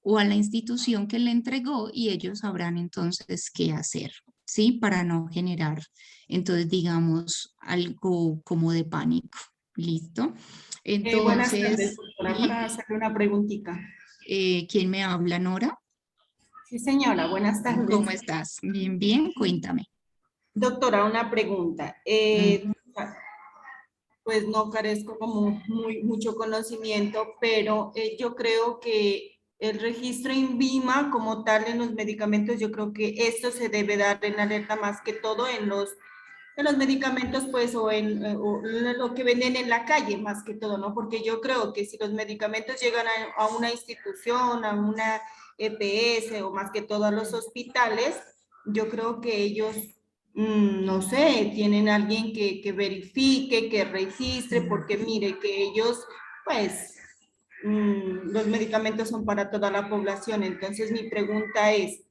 Speaker 1: o a la institución que le entregó y ellos sabrán entonces qué hacer, ¿sí? Para no generar, entonces digamos, algo como de pánico. ¿Listo?
Speaker 12: Buenas tardes,
Speaker 1: Entonces,
Speaker 12: doctora, para hacerle una preguntita.
Speaker 1: ¿quién me habla, Nora?
Speaker 12: Sí, señora, buenas tardes.
Speaker 1: ¿Cómo estás? Bien, bien, cuéntame.
Speaker 12: Doctora, una pregunta. Pues no carezco como mucho conocimiento, pero yo creo que el registro INVIMA como tal en los medicamentos, yo creo que esto se debe dar en alerta más que todo en los medicamentos, pues, o lo que venden en la calle, más que todo, ¿no? Porque yo creo que si los medicamentos llegan a una institución, a una EPS, o más que todo a los hospitales, yo creo que ellos no sé, tienen alguien que verifique, que registre, porque mire que ellos, pues, los medicamentos son para toda la población. Entonces mi pregunta es,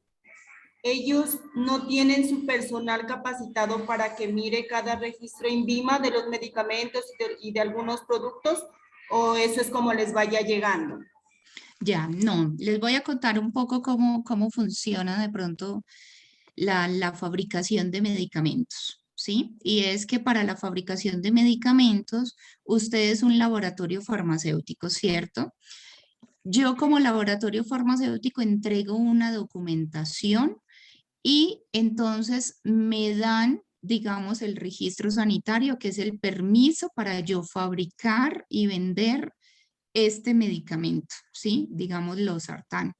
Speaker 12: ¿ellos no tienen su personal capacitado para que mire cada registro INVIMA de los medicamentos y de algunos productos? ¿O eso es como les vaya llegando?
Speaker 1: Ya, no, les voy a contar un poco cómo funciona de pronto la fabricación de medicamentos, ¿sí? Y es que para la fabricación de medicamentos, usted es un laboratorio farmacéutico, ¿cierto? Yo como laboratorio farmacéutico entrego una documentación y entonces me dan, digamos, el registro sanitario, que es el permiso para yo fabricar y vender este medicamento, ¿sí? Digamos, losartán.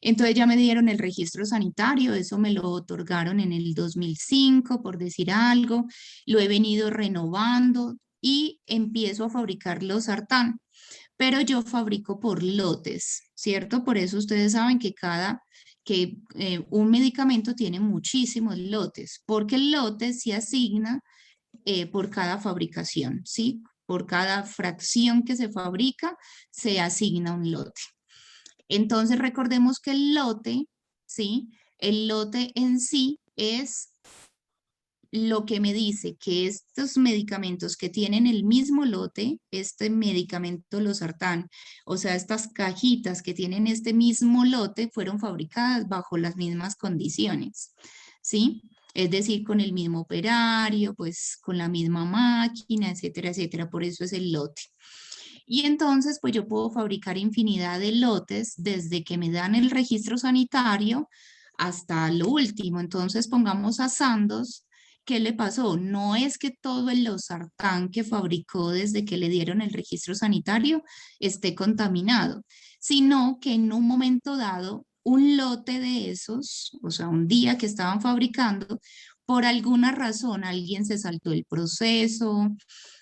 Speaker 1: Entonces ya me dieron el registro sanitario, eso me lo otorgaron en el 2005, por decir algo, lo he venido renovando y empiezo a fabricar losartán, pero yo fabrico por lotes, ¿cierto? Por eso ustedes saben que un medicamento tiene muchísimos lotes, porque el lote se asigna por cada fabricación, ¿sí? Por cada fracción que se fabrica, se asigna un lote. Entonces recordemos que el lote, ¿sí? El lote en sí es lo que me dice que estos medicamentos que tienen el mismo lote, este medicamento losartán, o sea, estas cajitas que tienen este mismo lote, fueron fabricadas bajo las mismas condiciones, ¿sí? Es decir, con el mismo operario, pues con la misma máquina, etcétera, etcétera. Por eso es el lote. Y entonces, pues yo puedo fabricar infinidad de lotes desde que me dan el registro sanitario hasta lo último. Entonces, pongamos a Sandoz, ¿qué le pasó? No es que todo el losartán que fabricó desde que le dieron el registro sanitario esté contaminado, sino que en un momento dado, un lote de esos, o sea, un día que estaban fabricando, por alguna razón alguien se saltó el proceso,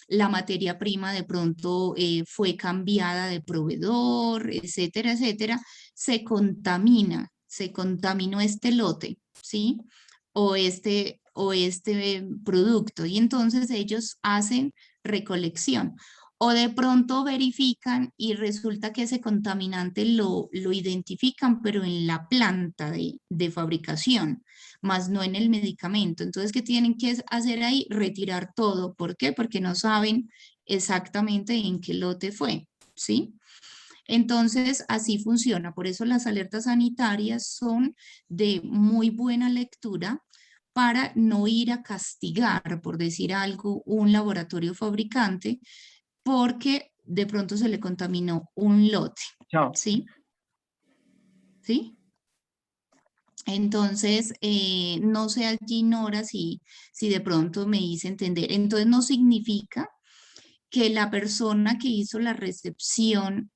Speaker 1: la materia prima de pronto fue cambiada de proveedor, etcétera, etcétera, se contaminó este lote, ¿sí? O este producto, y entonces ellos hacen recolección. O de pronto verifican y resulta que ese contaminante lo identifican, pero en la planta de fabricación, más no en el medicamento. Entonces, ¿qué tienen que hacer ahí? Retirar todo. ¿Por qué? Porque no saben exactamente en qué lote fue, ¿sí? Entonces, así funciona. Por eso las alertas sanitarias son de muy buena lectura para no ir a castigar, por decir algo, un laboratorio fabricante, porque de pronto se le contaminó un lote, ¿sí? ¿Sí? Entonces, no sé allí, Nora, si de pronto me hice entender. Entonces, no significa que la persona que hizo la recepción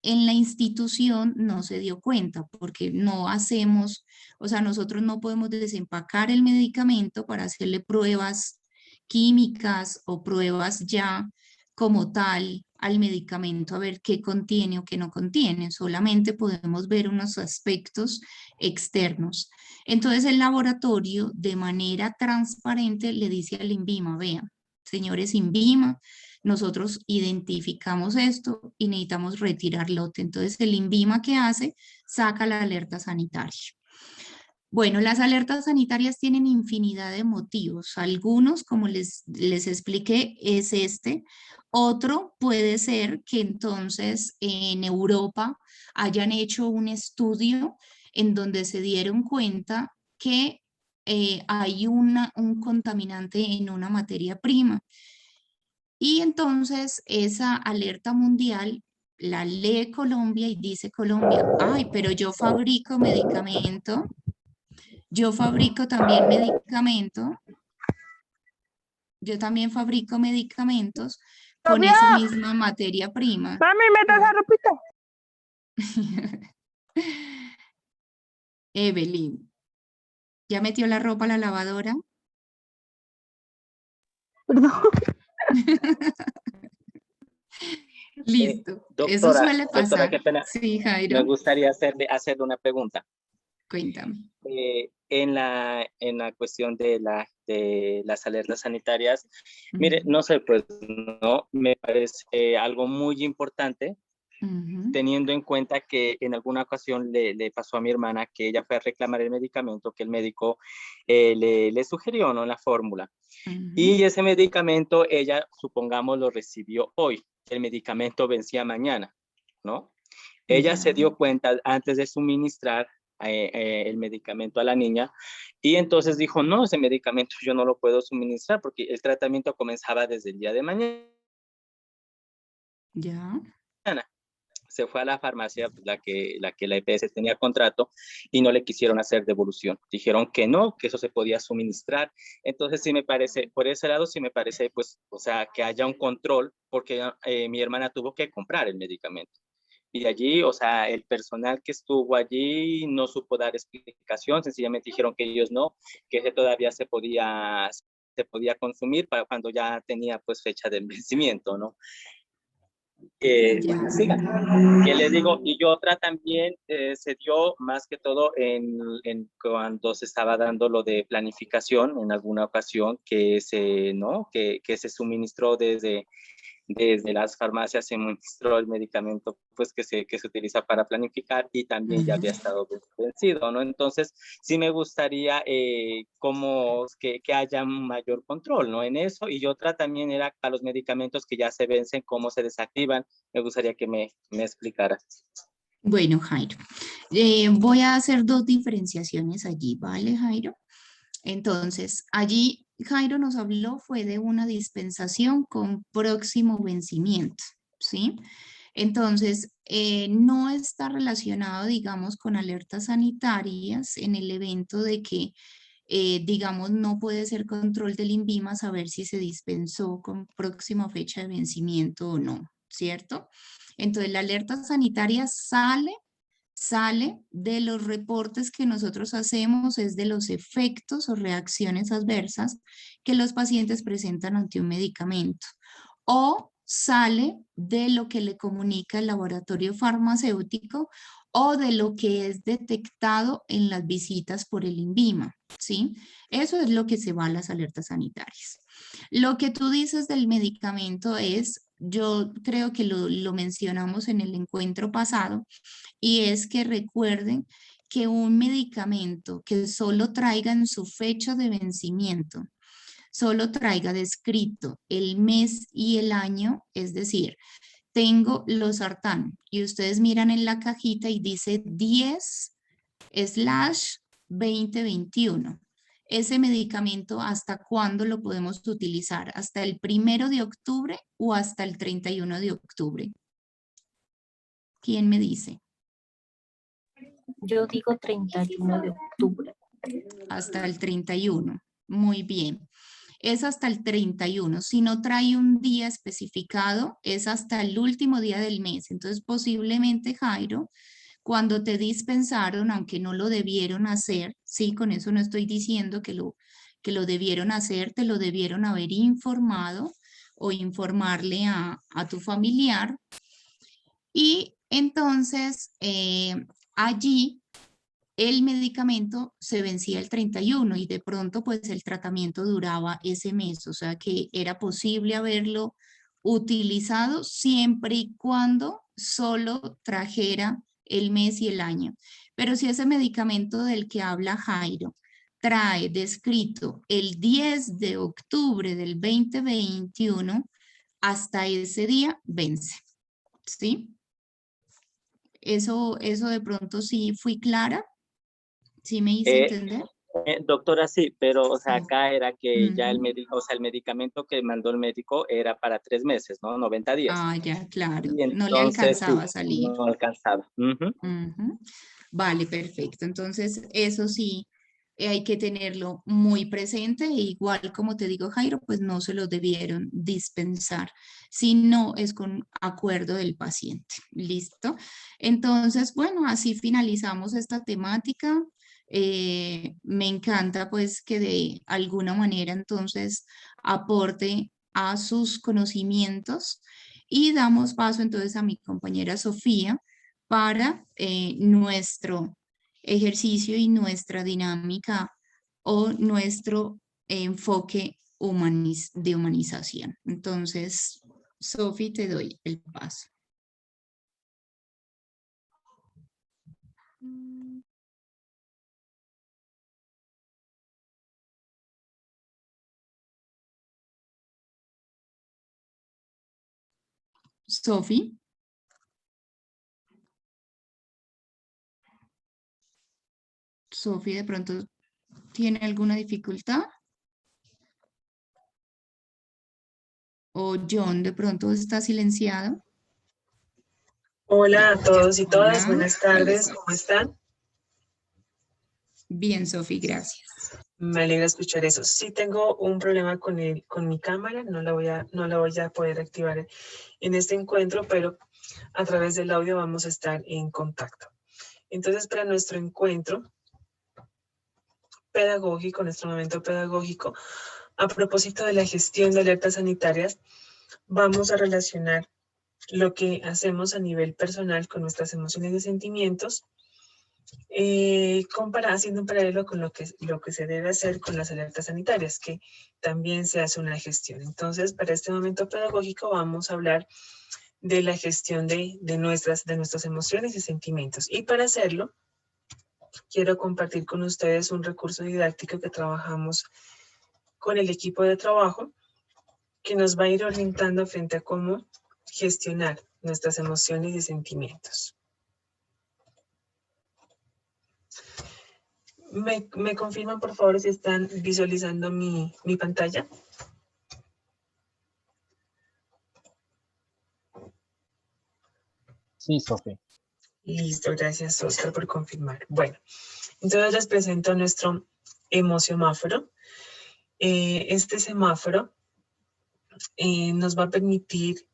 Speaker 1: en la institución no se dio cuenta, porque no hacemos, o sea, nosotros no podemos desempacar el medicamento para hacerle pruebas químicas o pruebas ya como tal al medicamento a ver qué contiene o qué no contiene, solamente podemos ver unos aspectos externos. Entonces el laboratorio de manera transparente le dice al INVIMA, vean, señores INVIMA, nosotros identificamos esto y necesitamos retirar lote. Entonces el INVIMA, ¿qué hace? Saca la alerta sanitaria. Bueno, las alertas sanitarias tienen infinidad de motivos. Algunos, como les expliqué, es este. Otro puede ser que entonces en Europa hayan hecho un estudio en donde se dieron cuenta que hay un contaminante en una materia prima. Y entonces esa alerta mundial la lee Colombia y dice Colombia, ay, pero yo fabrico medicamento, yo fabrico también medicamento, yo también fabrico medicamentos con esa misma materia prima.
Speaker 13: Mami, ¿metes esa ropita?
Speaker 1: Evelyn, ¿ya metió la ropa a la lavadora?
Speaker 13: Perdón.
Speaker 1: Listo,
Speaker 2: Doctora,
Speaker 1: eso suele pasar.
Speaker 2: Doctora, qué pena.
Speaker 1: Sí, Jairo.
Speaker 2: Me gustaría hacerle una pregunta.
Speaker 1: Cuéntame.
Speaker 2: en la cuestión de las alertas sanitarias, mire, no sé, pues no, me parece algo muy importante, teniendo en cuenta que en alguna ocasión le pasó a mi hermana que ella fue a reclamar el medicamento que el médico le sugirió, ¿no? La fórmula. Y ese medicamento ella, supongamos, lo recibió hoy. El medicamento vencía mañana, ¿no? Ella se dio cuenta antes de suministrar el medicamento a la niña y entonces dijo, no, ese medicamento yo no lo puedo suministrar porque el tratamiento comenzaba desde el día de mañana.
Speaker 1: Ya.
Speaker 2: Se fue a la farmacia, la que la EPS tenía contrato, y no le quisieron hacer devolución. Dijeron que no, que eso se podía suministrar. Entonces sí me parece, por ese lado sí me parece, pues, o sea, que haya un control, porque mi hermana tuvo que comprar el medicamento. Y allí, o sea, el personal que estuvo allí no supo dar explicación, sencillamente dijeron que ellos no, que ese todavía se podía consumir para cuando ya tenía pues fecha de vencimiento, ¿no? Siga. ¿Qué le digo? Y otra también se dio más que todo en cuando se estaba dando lo de planificación en alguna ocasión que se suministró desde las farmacias, se suministró el medicamento pues que se utiliza para planificar y también ya había estado vencido, ¿no? Entonces sí me gustaría como que haya un mayor control, ¿no? En eso. Y otra también era para los medicamentos que ya se vencen, cómo se desactivan. Me gustaría que me explicara.
Speaker 1: Bueno, Jairo, voy a hacer dos diferenciaciones allí, ¿vale, Jairo? Entonces, allí Jairo nos habló fue de una dispensación con próximo vencimiento, ¿sí? Entonces, no está relacionado, digamos, con alertas sanitarias en el evento de que, digamos, no puede ser control del INVIMA saber si se dispensó con próxima fecha de vencimiento o no, ¿cierto? Entonces, la alerta sanitaria sale de los reportes que nosotros hacemos, es de los efectos o reacciones adversas que los pacientes presentan ante un medicamento, o sale de lo que le comunica el laboratorio farmacéutico o de lo que es detectado en las visitas por el INVIMA, ¿sí? Eso es lo que se va a las alertas sanitarias. Lo que tú dices del medicamento es, yo creo que lo mencionamos en el encuentro pasado, y es que recuerden que un medicamento que solo traiga en su fecha de vencimiento, solo traiga descrito el mes y el año, es decir, tengo losartán y ustedes miran en la cajita y dice 10/2021. Ese medicamento, ¿hasta cuándo lo podemos utilizar? ¿Hasta el 1 de octubre o hasta el 31 de octubre? ¿Quién me dice?
Speaker 13: Yo digo 31 de octubre.
Speaker 1: Hasta el 31. Muy bien. Es hasta el 31. Si no trae un día especificado, es hasta el último día del mes. Entonces, posiblemente, Jairo, cuando te dispensaron, aunque no lo debieron hacer, sí, con eso no estoy diciendo que lo debieron hacer, te lo debieron haber informado o informarle a tu familiar. Y entonces, allí el medicamento se vencía el 31 y de pronto pues el tratamiento duraba ese mes, o sea que era posible haberlo utilizado siempre y cuando solo trajera el mes y el año. Pero si ese medicamento del que habla Jairo trae descrito el 10 de octubre del 2021, hasta ese día vence, ¿sí? Eso de pronto sí fui clara. ¿Sí me hice entender?
Speaker 2: Doctora, sí, pero o sea, acá era que ya el medicamento que mandó el médico era para 3 meses, ¿no? 90 días.
Speaker 1: Ah, ya, claro.
Speaker 2: Entonces,
Speaker 1: no le alcanzaba a salir.
Speaker 2: No alcanzaba.
Speaker 1: Vale, perfecto. Entonces, eso sí, hay que tenerlo muy presente. E igual, como te digo, Jairo, pues no se lo debieron dispensar, si no es con acuerdo del paciente. ¿Listo? Entonces, bueno, así finalizamos esta temática. Me encanta pues que de alguna manera entonces aporte a sus conocimientos y damos paso entonces a mi compañera Sofía para nuestro ejercicio y nuestra dinámica o nuestro enfoque de humanización. Entonces, Sofi, te doy el paso. Sofi. Sofi, de pronto, ¿tiene alguna dificultad? O John, de pronto está silenciado.
Speaker 14: Hola a todos y todas,
Speaker 1: Hola,
Speaker 14: buenas tardes, ¿cómo están?
Speaker 1: Bien, Sofi, gracias.
Speaker 14: Me alegra escuchar eso. Sí tengo un problema con mi cámara, no la voy a poder activar en este encuentro, pero a través del audio vamos a estar en contacto. Entonces, para nuestro encuentro pedagógico, nuestro momento pedagógico, a propósito de la gestión de alertas sanitarias, vamos a relacionar lo que hacemos a nivel personal con nuestras emociones y sentimientos, haciendo un paralelo con lo que se debe hacer con las alertas sanitarias, que también se hace una gestión. Entonces, para este momento pedagógico vamos a hablar de la gestión de nuestras emociones y sentimientos. Y para hacerlo, quiero compartir con ustedes un recurso didáctico que trabajamos con el equipo de trabajo, que nos va a ir orientando frente a cómo gestionar nuestras emociones y sentimientos. ¿Me confirman, por favor, si están visualizando mi pantalla?
Speaker 9: Sí, Sofi.
Speaker 14: Listo, gracias, Oscar, por confirmar. Bueno, entonces les presento nuestro emosemáforo. Este semáforo nos va a permitir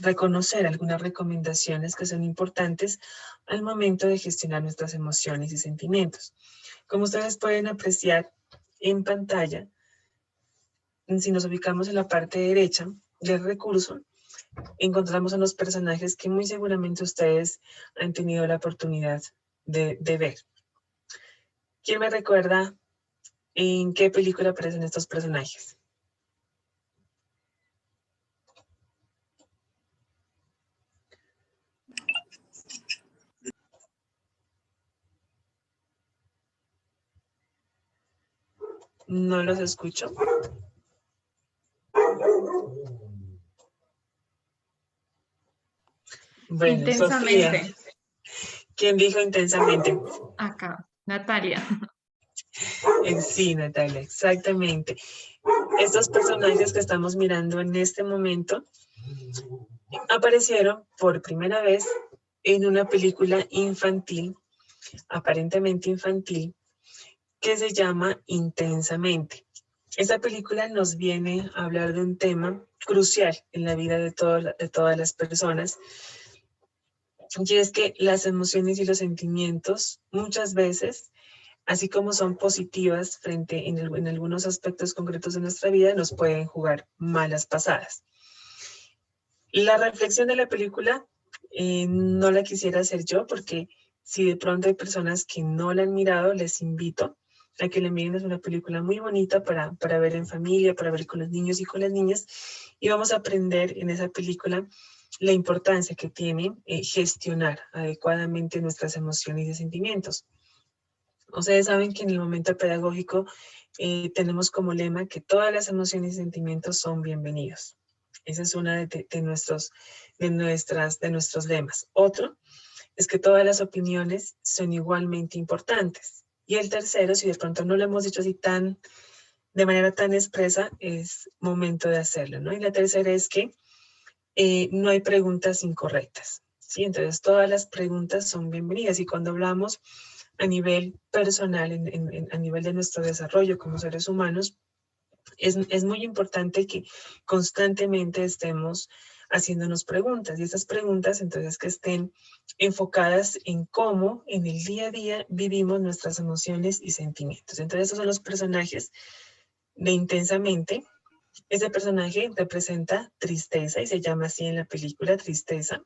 Speaker 14: reconocer algunas recomendaciones que son importantes al momento de gestionar nuestras emociones y sentimientos. Como ustedes pueden apreciar en pantalla, si nos ubicamos en la parte derecha del recurso, encontramos a los personajes que muy seguramente ustedes han tenido la oportunidad de ver. ¿Quién me recuerda en qué película aparecen estos personajes? No los escucho. Bueno,
Speaker 11: Intensamente.
Speaker 14: Sofía. ¿Quién dijo intensamente?
Speaker 11: Acá, Natalia.
Speaker 14: Sí, Natalia, exactamente. Estos personajes que estamos mirando en este momento aparecieron por primera vez en una película infantil, aparentemente infantil, que se llama Intensamente. Esta película nos viene a hablar de un tema crucial en la vida de todas las personas, y es que las emociones y los sentimientos muchas veces, así como son positivas en algunos aspectos concretos de nuestra vida, nos pueden jugar malas pasadas. La reflexión de la película no la quisiera hacer yo, porque si de pronto hay personas que no la han mirado, les invito a que la miren. Es una película muy bonita para ver en familia, para ver con los niños y con las niñas, y vamos a aprender en esa película la importancia que tiene gestionar adecuadamente nuestras emociones y sentimientos. Ustedes saben que en el momento pedagógico tenemos como lema que todas las emociones y sentimientos son bienvenidos. Ese es uno de nuestros lemas. Otro es que todas las opiniones son igualmente importantes. Y el tercero, si de pronto no lo hemos dicho así de manera tan expresa, es momento de hacerlo, ¿no? Y la tercera es que no hay preguntas incorrectas, ¿sí? Entonces todas las preguntas son bienvenidas, y cuando hablamos a nivel personal, a nivel de nuestro desarrollo como seres humanos, es muy importante que constantemente estemos haciéndonos preguntas, y esas preguntas entonces que estén enfocadas en cómo en el día a día vivimos nuestras emociones y sentimientos. Entonces estos son los personajes de Intensamente. Ese personaje representa tristeza y se llama así en la película, Tristeza.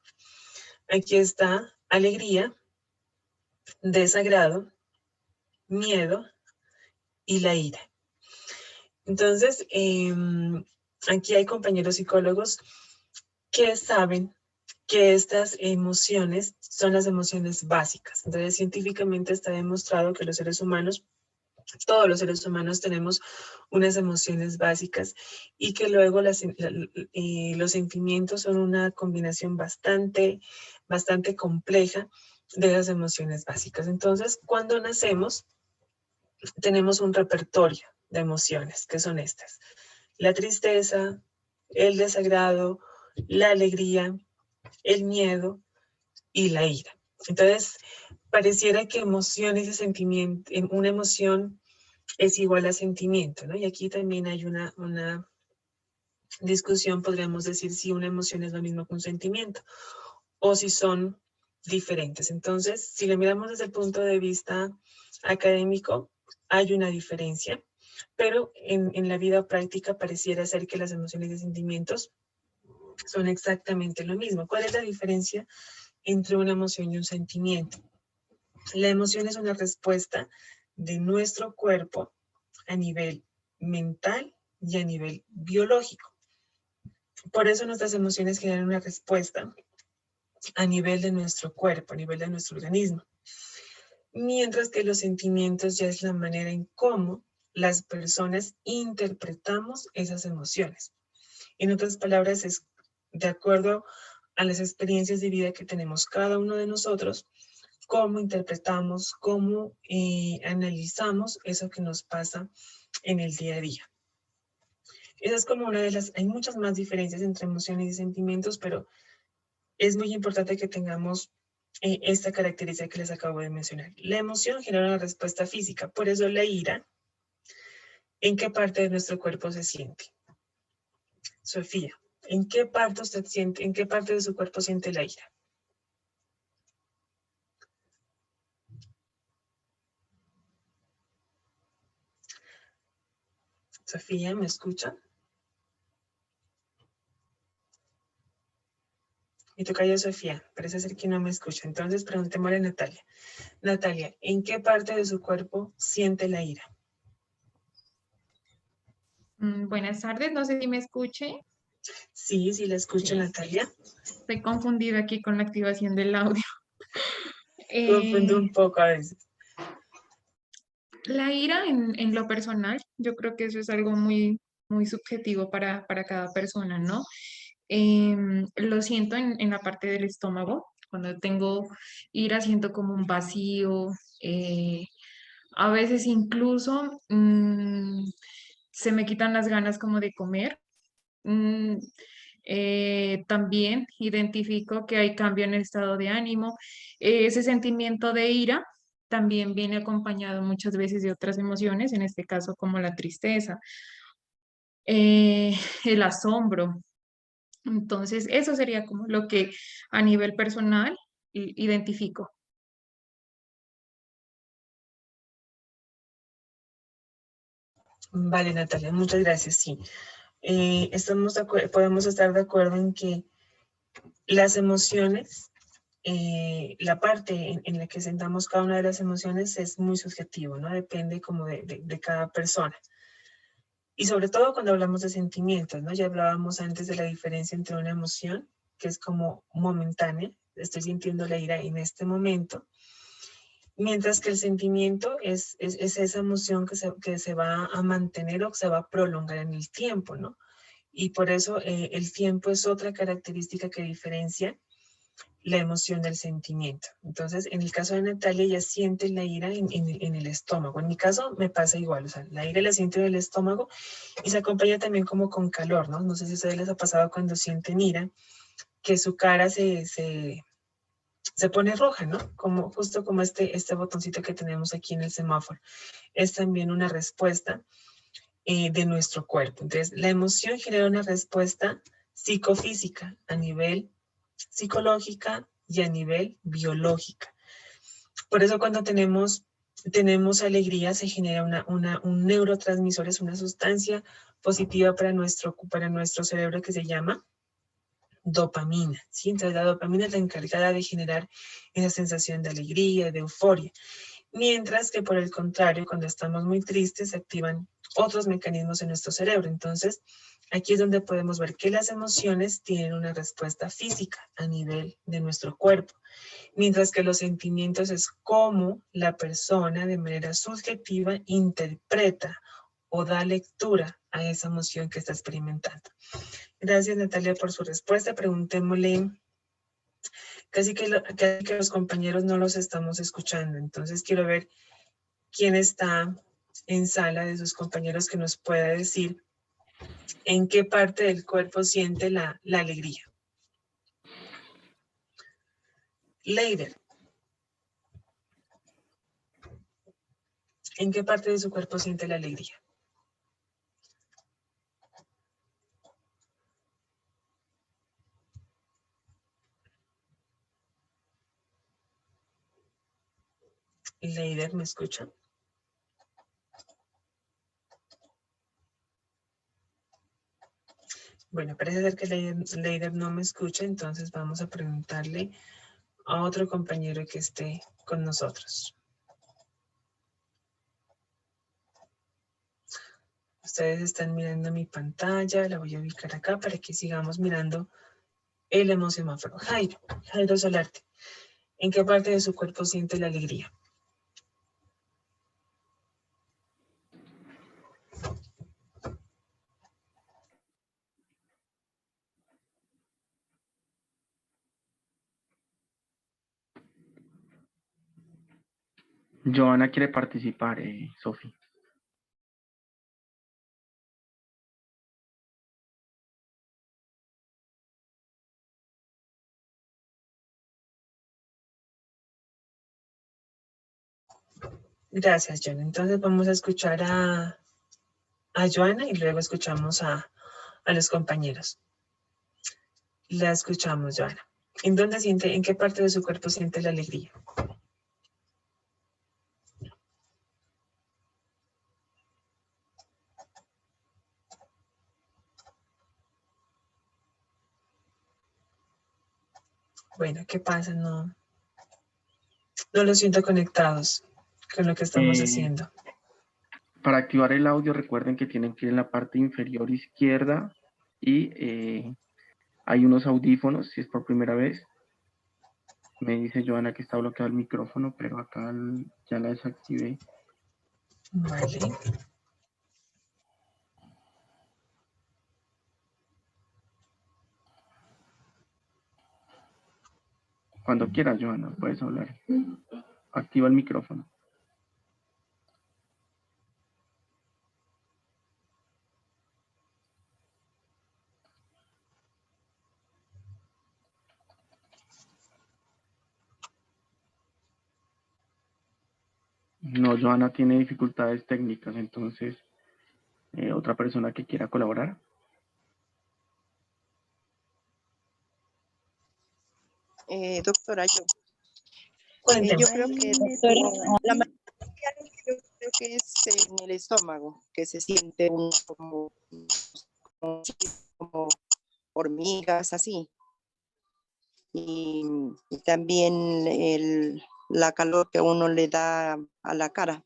Speaker 14: Aquí está Alegría, desagrado, miedo y la ira. Entonces, aquí hay compañeros psicólogos que saben que estas emociones son las emociones básicas. Entonces, científicamente está demostrado que los seres humanos, todos los seres humanos tenemos unas emociones básicas y que luego los sentimientos son una combinación bastante compleja de las emociones básicas. Entonces, cuando nacemos, tenemos un repertorio de emociones, que son estas: la tristeza, el desagrado, la alegría, el miedo y la ira. Entonces, pareciera que emociones y sentimiento, una emoción es igual a sentimiento, ¿no? Y aquí también hay una discusión, podríamos decir, si una emoción es lo mismo que un sentimiento o si son diferentes. Entonces, si lo miramos desde el punto de vista académico, hay una diferencia, pero en la vida práctica pareciera ser que las emociones y sentimientos son exactamente lo mismo. ¿Cuál es la diferencia entre una emoción y un sentimiento? La emoción es una respuesta de nuestro cuerpo a nivel mental y a nivel biológico. Por eso nuestras emociones generan una respuesta a nivel de nuestro cuerpo, a nivel de nuestro organismo. Mientras que los sentimientos ya es la manera en cómo las personas interpretamos esas emociones. En otras palabras, es de acuerdo a las experiencias de vida que tenemos cada uno de nosotros, cómo interpretamos, cómo analizamos eso que nos pasa en el día a día. Esa es como una de las, hay muchas más diferencias entre emociones y sentimientos, pero es muy importante que tengamos esta característica que les acabo de mencionar. La emoción genera una respuesta física, por eso la ira, ¿en qué parte de nuestro cuerpo se siente? Sofía, ¿en qué parte usted siente, en qué parte de su cuerpo siente la ira? Sofía, ¿me escucha? Mi tocayo Sofía, parece ser que no me escucha. Entonces preguntémosle a Natalia. Natalia, ¿en qué parte de su cuerpo siente la ira?
Speaker 11: Buenas tardes, no sé si me escuche.
Speaker 14: Sí, sí la escucho,
Speaker 11: Sí.
Speaker 14: Natalia.
Speaker 11: Estoy confundida aquí con la activación del audio.
Speaker 14: Confundo un poco a veces.
Speaker 11: La ira en lo personal, yo creo que eso es algo muy subjetivo para cada persona, ¿no? Lo siento en la parte del estómago. Cuando tengo ira siento como un vacío. A veces incluso se me quitan las ganas como de comer. Mm, También identifico que hay cambio en el estado de ánimo. Ese sentimiento de ira también viene acompañado muchas veces de otras emociones, en este caso como la tristeza, el asombro. Entonces, eso sería como lo que a nivel personal identifico.
Speaker 14: Vale, Natalia, muchas gracias, sí. Podemos estar de acuerdo en que las emociones, la parte en la que sentamos cada una de las emociones es muy subjetivo, ¿no? Depende como de cada persona. Y sobre todo cuando hablamos de sentimientos, ¿no? Ya hablábamos antes de la diferencia entre una emoción, que es como momentánea, estoy sintiendo la ira en este momento, mientras que el sentimiento es esa emoción que se va a mantener o que se va a prolongar en el tiempo, ¿no? Y por eso el tiempo es otra característica que diferencia la emoción del sentimiento. Entonces, en el caso de Natalia, ella siente la ira en el estómago. En mi caso me pasa igual, o sea, la ira la siento en el estómago y se acompaña también como con calor, ¿no? No sé si a ustedes les ha pasado cuando sienten ira, que su cara se pone roja, ¿no? Como, justo como este botoncito que tenemos aquí en el semáforo. Es también una respuesta de nuestro cuerpo. Entonces, la emoción genera una respuesta psicofísica a nivel psicológica y a nivel biológica. Por eso cuando tenemos alegría se genera un neurotransmisor, es una sustancia positiva para nuestro cerebro que se llama dopamina, ¿sí? Entonces la dopamina es la encargada de generar esa sensación de alegría, de euforia. Mientras que por el contrario, cuando estamos muy tristes, se activan otros mecanismos en nuestro cerebro. Entonces, aquí es donde podemos ver que las emociones tienen una respuesta física a nivel de nuestro cuerpo, mientras que los sentimientos es cómo la persona de manera subjetiva interpreta o da lectura a esa emoción que está experimentando. Gracias, Natalia, por su respuesta. Preguntémosle, casi que los compañeros no los estamos escuchando, entonces quiero ver quién está en sala de sus compañeros que nos pueda decir en qué parte del cuerpo siente la alegría. Leider, ¿en qué parte de su cuerpo siente la alegría? Leider, ¿me escucha? Bueno, parece ser que Leider no me escucha, entonces vamos a preguntarle a otro compañero que esté con nosotros. Ustedes están mirando mi pantalla, la voy a ubicar acá para que sigamos mirando el emosemáforo. Jairo Solarte, ¿en qué parte de su cuerpo siente la alegría?
Speaker 3: Joana quiere participar, Sofi.
Speaker 14: Gracias, John. Entonces vamos a escuchar a Joana y luego escuchamos a los compañeros. La escuchamos, Joana. ¿En qué parte de su cuerpo siente la alegría? Bueno, ¿qué pasa? No los siento conectados con lo que estamos haciendo.
Speaker 3: Para activar el audio, recuerden que tienen que ir en la parte inferior izquierda y hay unos audífonos, si es por primera vez. Me dice Joana que está bloqueado el micrófono, pero acá ya la desactivé.
Speaker 14: Vale.
Speaker 3: Cuando quieras, Joana, puedes hablar. Activa el micrófono. No, Joana tiene dificultades técnicas, entonces, otra persona que quiera colaborar.
Speaker 6: Doctora, yo
Speaker 14: Cuénteme.
Speaker 6: creo que la yo creo que es en el estómago, que se siente como hormigas, así. Y también la calor que uno le da a la cara.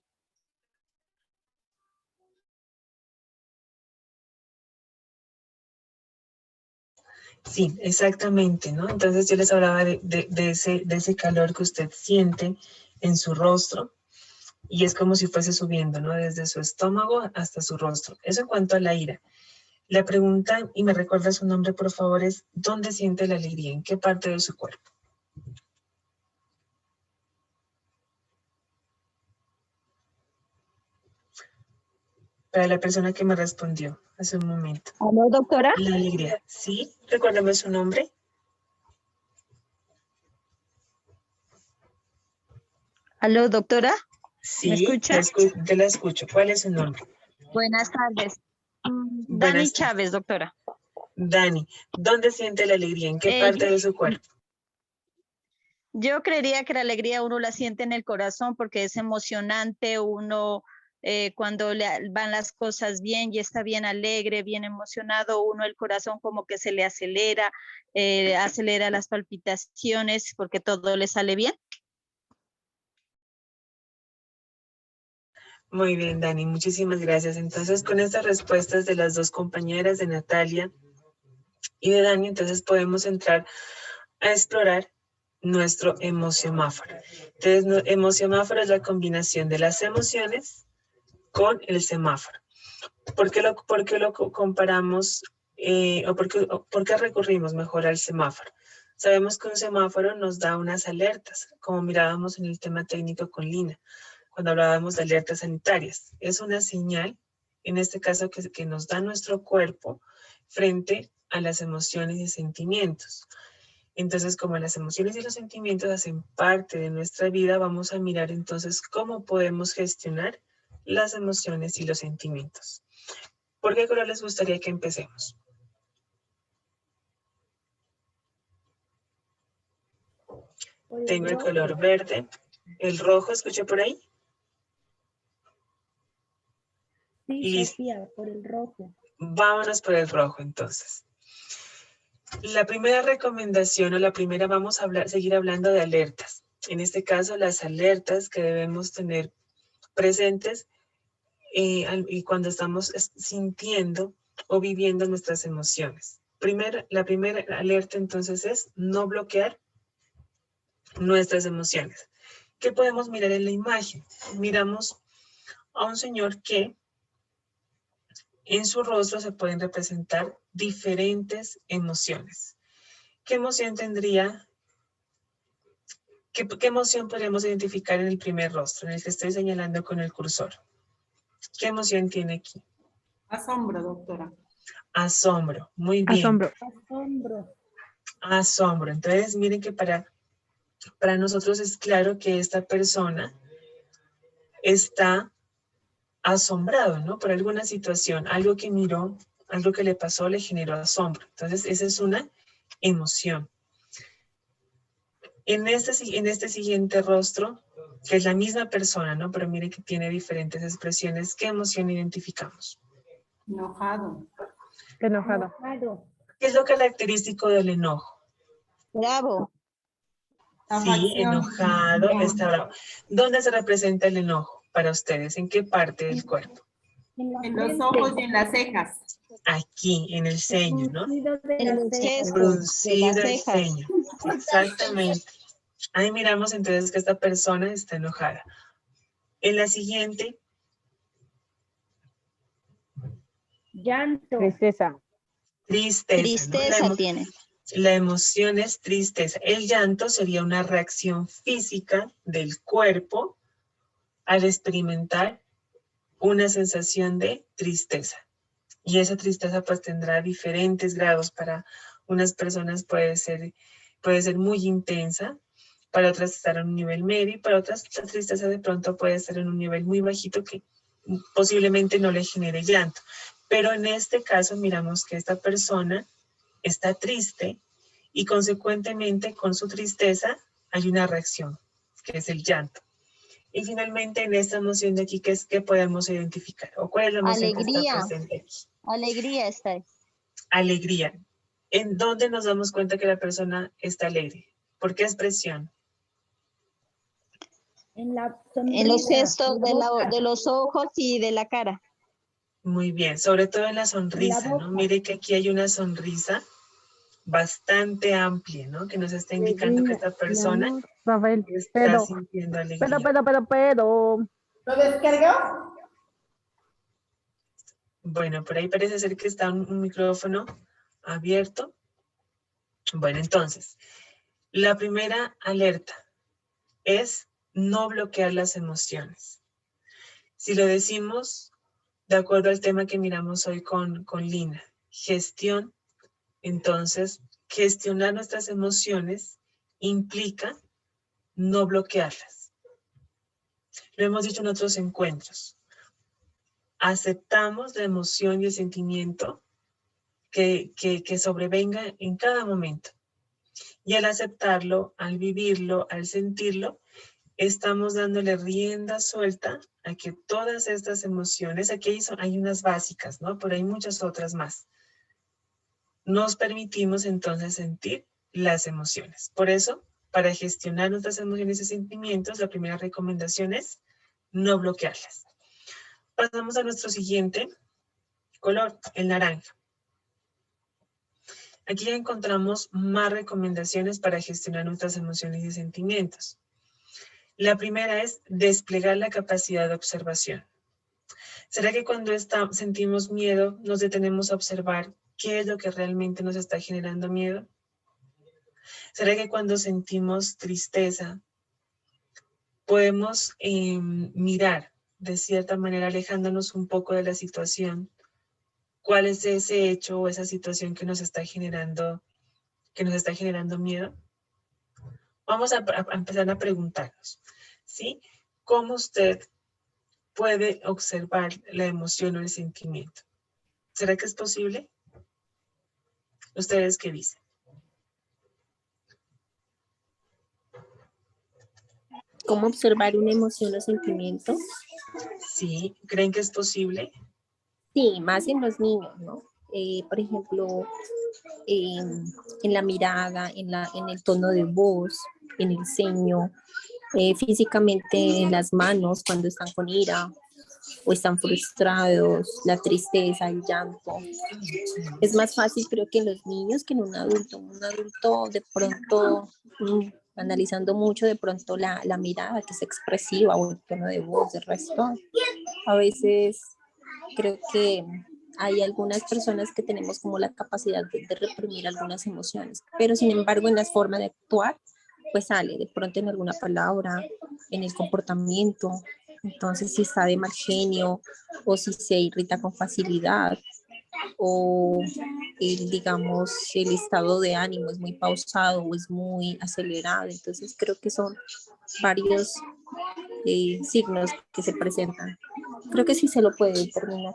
Speaker 14: Sí, exactamente, ¿no? Entonces yo les hablaba de ese calor que usted siente en su rostro y es como si fuese subiendo, ¿no? Desde su estómago hasta su rostro. Eso en cuanto a la ira. La pregunta, y me recuerda su nombre, por favor, es ¿dónde siente la alegría? ¿En qué parte de su cuerpo? Para la persona que me respondió hace un momento.
Speaker 15: ¿Aló, doctora?
Speaker 14: La alegría, ¿sí? Recuérdame su nombre.
Speaker 15: ¿Aló, doctora?
Speaker 14: Sí,
Speaker 15: ¿Me escucha?
Speaker 14: Te la escucho. ¿Cuál es su nombre?
Speaker 15: Buenas tardes. Dani
Speaker 14: Buenas tardes.
Speaker 15: Chávez, doctora.
Speaker 14: Dani, ¿dónde siente la alegría? ¿En qué parte de su cuerpo?
Speaker 15: Yo creería que la alegría uno la siente en el corazón porque es emocionante, uno cuando van las cosas bien y está bien alegre, bien emocionado, uno el corazón como que se le acelera, acelera las palpitaciones porque todo le sale bien.
Speaker 14: Muy bien, Dani, muchísimas gracias. Entonces, con estas respuestas de las dos compañeras, de Natalia y de Dani, entonces podemos entrar a explorar nuestro emocionáforo. Entonces, emocionáforo es la combinación de las emociones con el semáforo. ¿Por qué lo comparamos o por qué recurrimos mejor al semáforo? Sabemos que un semáforo nos da unas alertas, como mirábamos en el tema técnico con Lina, cuando hablábamos de alertas sanitarias. Es una señal, en este caso, que nos da nuestro cuerpo frente a las emociones y sentimientos. Entonces, como las emociones y los sentimientos hacen parte de nuestra vida, vamos a mirar entonces cómo podemos gestionar las emociones y los sentimientos. ¿Por qué color les gustaría que empecemos? Tengo el color verde, el rojo, ¿escuché por ahí?
Speaker 13: Sí, Sofía, por el rojo.
Speaker 14: Vámonos por el rojo, entonces. La primera recomendación vamos a seguir hablando de alertas. En este caso, las alertas que debemos tener presentes y cuando estamos sintiendo o viviendo nuestras emociones. La primera alerta, entonces, es no bloquear nuestras emociones. ¿Qué podemos mirar en la imagen? Miramos a un señor que en su rostro se pueden representar diferentes emociones. ¿Qué emoción tendría? ¿Qué emoción podríamos identificar en el primer rostro, en el que estoy señalando con el cursor? ¿Qué emoción tiene aquí?
Speaker 12: Asombro, doctora.
Speaker 14: Asombro, muy bien.
Speaker 13: Asombro.
Speaker 14: Asombro. Entonces, miren que para nosotros es claro que esta persona está asombrado, ¿no? Por alguna situación, algo que miró, algo que le pasó, le generó asombro. Entonces, esa es una emoción. En este siguiente rostro, que es la misma persona, ¿no? Pero miren que tiene diferentes expresiones. ¿Qué emoción identificamos?
Speaker 12: Enojado.
Speaker 13: Enojado.
Speaker 14: ¿Qué es lo característico del enojo?
Speaker 15: Bravo.
Speaker 14: Sí, enojado, está bravo. ¿Dónde se representa el enojo para ustedes? ¿En qué parte del cuerpo?
Speaker 12: En los ojos y en las cejas.
Speaker 14: Aquí, en el ceño, ¿no?
Speaker 15: En los gestos
Speaker 14: Fruncido
Speaker 15: de
Speaker 14: el
Speaker 15: las cejas.
Speaker 14: ceño. Exactamente. Ahí miramos entonces que esta persona está enojada. En la siguiente.
Speaker 13: Llanto. Tristeza.
Speaker 14: Tristeza.
Speaker 15: Tristeza
Speaker 14: ¿no?
Speaker 15: tiene.
Speaker 14: La emoción es tristeza. El llanto sería una reacción física del cuerpo al experimentar una sensación de tristeza. Y esa tristeza pues tendrá diferentes grados. Para unas personas puede ser muy intensa, para otras estar en un nivel medio y para otras la tristeza de pronto puede estar en un nivel muy bajito que posiblemente no le genere llanto. Pero en este caso miramos que esta persona está triste y consecuentemente con su tristeza hay una reacción, que es el llanto. Y finalmente en esta emoción de aquí, ¿qué podemos identificar? ¿O cuál es la emoción que está presente aquí?
Speaker 15: Alegría está ahí.
Speaker 14: Alegría. ¿En dónde nos damos cuenta que la persona está alegre? ¿Por qué expresión?
Speaker 13: En
Speaker 15: los gestos de los ojos y de la cara.
Speaker 14: Muy bien, sobre todo en la sonrisa, ¿no? Mire que aquí hay una sonrisa bastante amplia, ¿no? Que nos está indicando que esta persona está sintiendo alegría.
Speaker 13: Pero.
Speaker 12: ¿Lo descargó?
Speaker 14: Bueno, por ahí parece ser que está un micrófono abierto. Bueno, entonces, la primera alerta es no bloquear las emociones. Si lo decimos de acuerdo al tema que miramos hoy con Lina, gestión, entonces gestionar nuestras emociones implica no bloquearlas. Lo hemos dicho en otros encuentros. Aceptamos la emoción y el sentimiento que sobrevenga en cada momento. Y al aceptarlo, al vivirlo, al sentirlo, estamos dándole rienda suelta a que todas estas emociones, aquí hay unas básicas, ¿no? Pero hay muchas otras más. Nos permitimos entonces sentir las emociones. Por eso, para gestionar nuestras emociones y sentimientos, la primera recomendación es no bloquearlas. Pasamos a nuestro siguiente color, el naranja. Aquí ya encontramos más recomendaciones para gestionar nuestras emociones y sentimientos. La primera es desplegar la capacidad de observación. ¿Será que cuando sentimos miedo nos detenemos a observar qué es lo que realmente nos está generando miedo? ¿Será que cuando sentimos tristeza podemos mirar de cierta manera, alejándonos un poco de la situación, cuál es ese hecho o esa situación que nos está generando miedo? Vamos a empezar a preguntarnos, ¿sí? ¿Cómo usted puede observar la emoción o el sentimiento? ¿Será que es posible? ¿Ustedes qué dicen?
Speaker 16: ¿Cómo observar una emoción o sentimiento?
Speaker 14: Sí, ¿creen que es posible?
Speaker 16: Sí, más en los niños, ¿no? Por ejemplo, en la mirada, en el tono de voz, en el ceño, físicamente en las manos cuando están con ira o están frustrados, la tristeza, el llanto. Es más fácil creo que en los niños que en un adulto. Un adulto de pronto, analizando mucho de pronto la mirada que es expresiva o el tono de voz, el resto, a veces creo que hay algunas personas que tenemos como la capacidad de reprimir algunas emociones, pero sin embargo en la forma de actuar, pues sale de pronto en alguna palabra, en el comportamiento. Entonces si está de mal genio o si se irrita con facilidad o digamos el estado de ánimo es muy pausado o es muy acelerado. Entonces creo que son varios signos que se presentan. Creo que sí se lo puede determinar.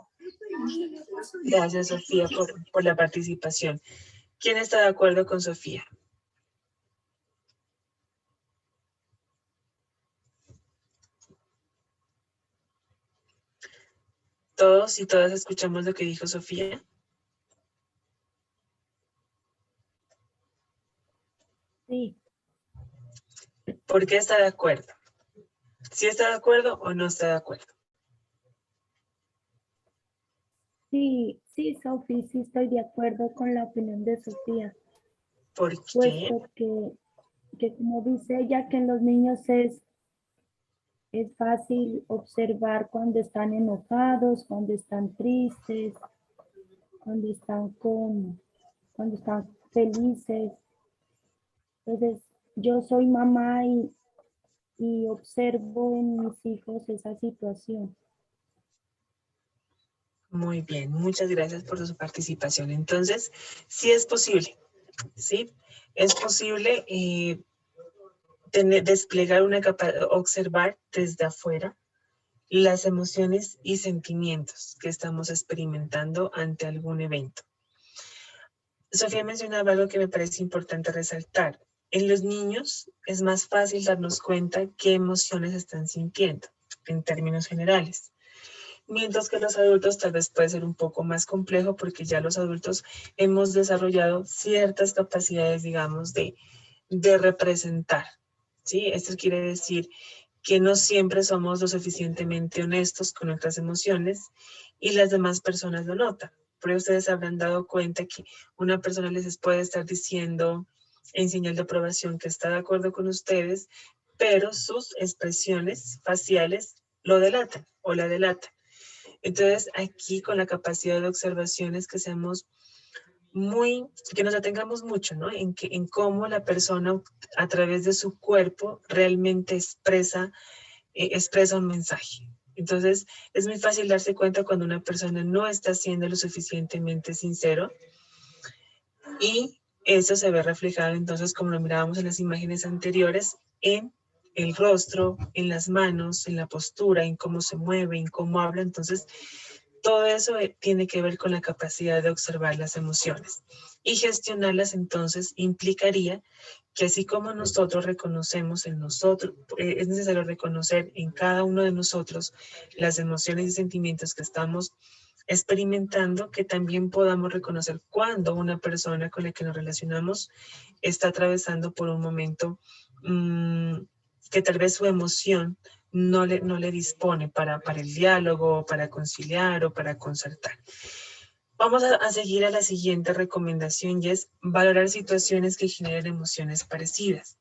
Speaker 14: Gracias, Sofía, por la participación. ¿Quién está de acuerdo con Sofía? ¿Todos y todas escuchamos lo que dijo Sofía?
Speaker 13: Sí.
Speaker 14: ¿Por qué está de acuerdo? ¿Sí está de acuerdo o no está de acuerdo?
Speaker 13: Sí, Sofi, sí estoy de acuerdo con la opinión de Sofía.
Speaker 14: ¿Por qué?
Speaker 13: Puesto que como dice ella, que en los niños es fácil observar cuando están enojados, cuando están tristes, cuando están felices. Entonces, yo soy mamá y observo en mis hijos esa situación.
Speaker 14: Muy bien, muchas gracias por su participación. Entonces, sí es posible, ¿sí? Es posible desplegar una capacidad, observar desde afuera las emociones y sentimientos que estamos experimentando ante algún evento. Sofía mencionaba algo que me parece importante resaltar. En los niños es más fácil darnos cuenta qué emociones están sintiendo, en términos generales. Mientras que los adultos tal vez puede ser un poco más complejo porque ya los adultos hemos desarrollado ciertas capacidades, digamos, de representar, ¿sí? Esto quiere decir que no siempre somos lo suficientemente honestos con nuestras emociones y las demás personas lo notan. Por eso ustedes habrán dado cuenta que una persona les puede estar diciendo en señal de aprobación que está de acuerdo con ustedes, pero sus expresiones faciales lo delatan o la delatan. Entonces, aquí con la capacidad de observaciones que seamos que nos atengamos mucho, ¿no? En cómo la persona a través de su cuerpo realmente expresa un mensaje. Entonces, es muy fácil darse cuenta cuando una persona no está siendo lo suficientemente sincero y eso se ve reflejado entonces, como lo mirábamos en las imágenes anteriores, en el rostro, en las manos, en la postura, en cómo se mueve, en cómo habla. Entonces, Todo eso tiene que ver con la capacidad de observar las emociones. Y gestionarlas entonces implicaría que así como nosotros reconocemos en nosotros, es necesario reconocer en cada uno de nosotros las emociones y sentimientos que estamos experimentando, que también podamos reconocer cuando una persona con la que nos relacionamos está atravesando por un momento que tal vez su emoción no le dispone para el diálogo, para conciliar o para concertar. Vamos a seguir a la siguiente recomendación y es valorar situaciones que generen emociones parecidas.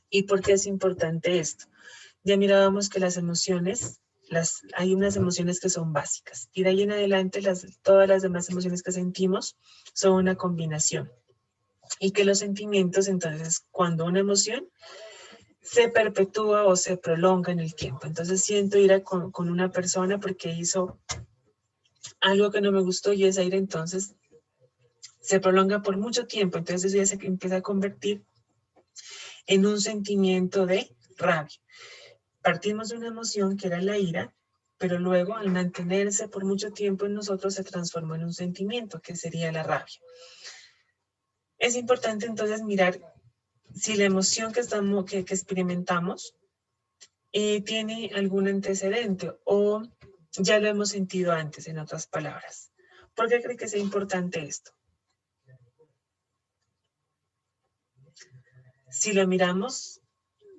Speaker 14: ¿Y por qué es importante esto? Ya mirábamos que las emociones, hay unas emociones que son básicas y de ahí en adelante todas las demás emociones que sentimos son una combinación. Y que los sentimientos, entonces, cuando una emoción se perpetúa o se prolonga en el tiempo. Entonces siento ira con una persona porque hizo algo que no me gustó y esa ira entonces se prolonga por mucho tiempo. Entonces eso ya se empieza a convertir en un sentimiento de rabia. Partimos de una emoción que era la ira, pero luego al mantenerse por mucho tiempo en nosotros se transformó en un sentimiento que sería la rabia. Es importante entonces mirar si la emoción que experimentamos tiene algún antecedente o ya lo hemos sentido antes, en otras palabras. ¿Por qué cree que es importante esto? Si lo miramos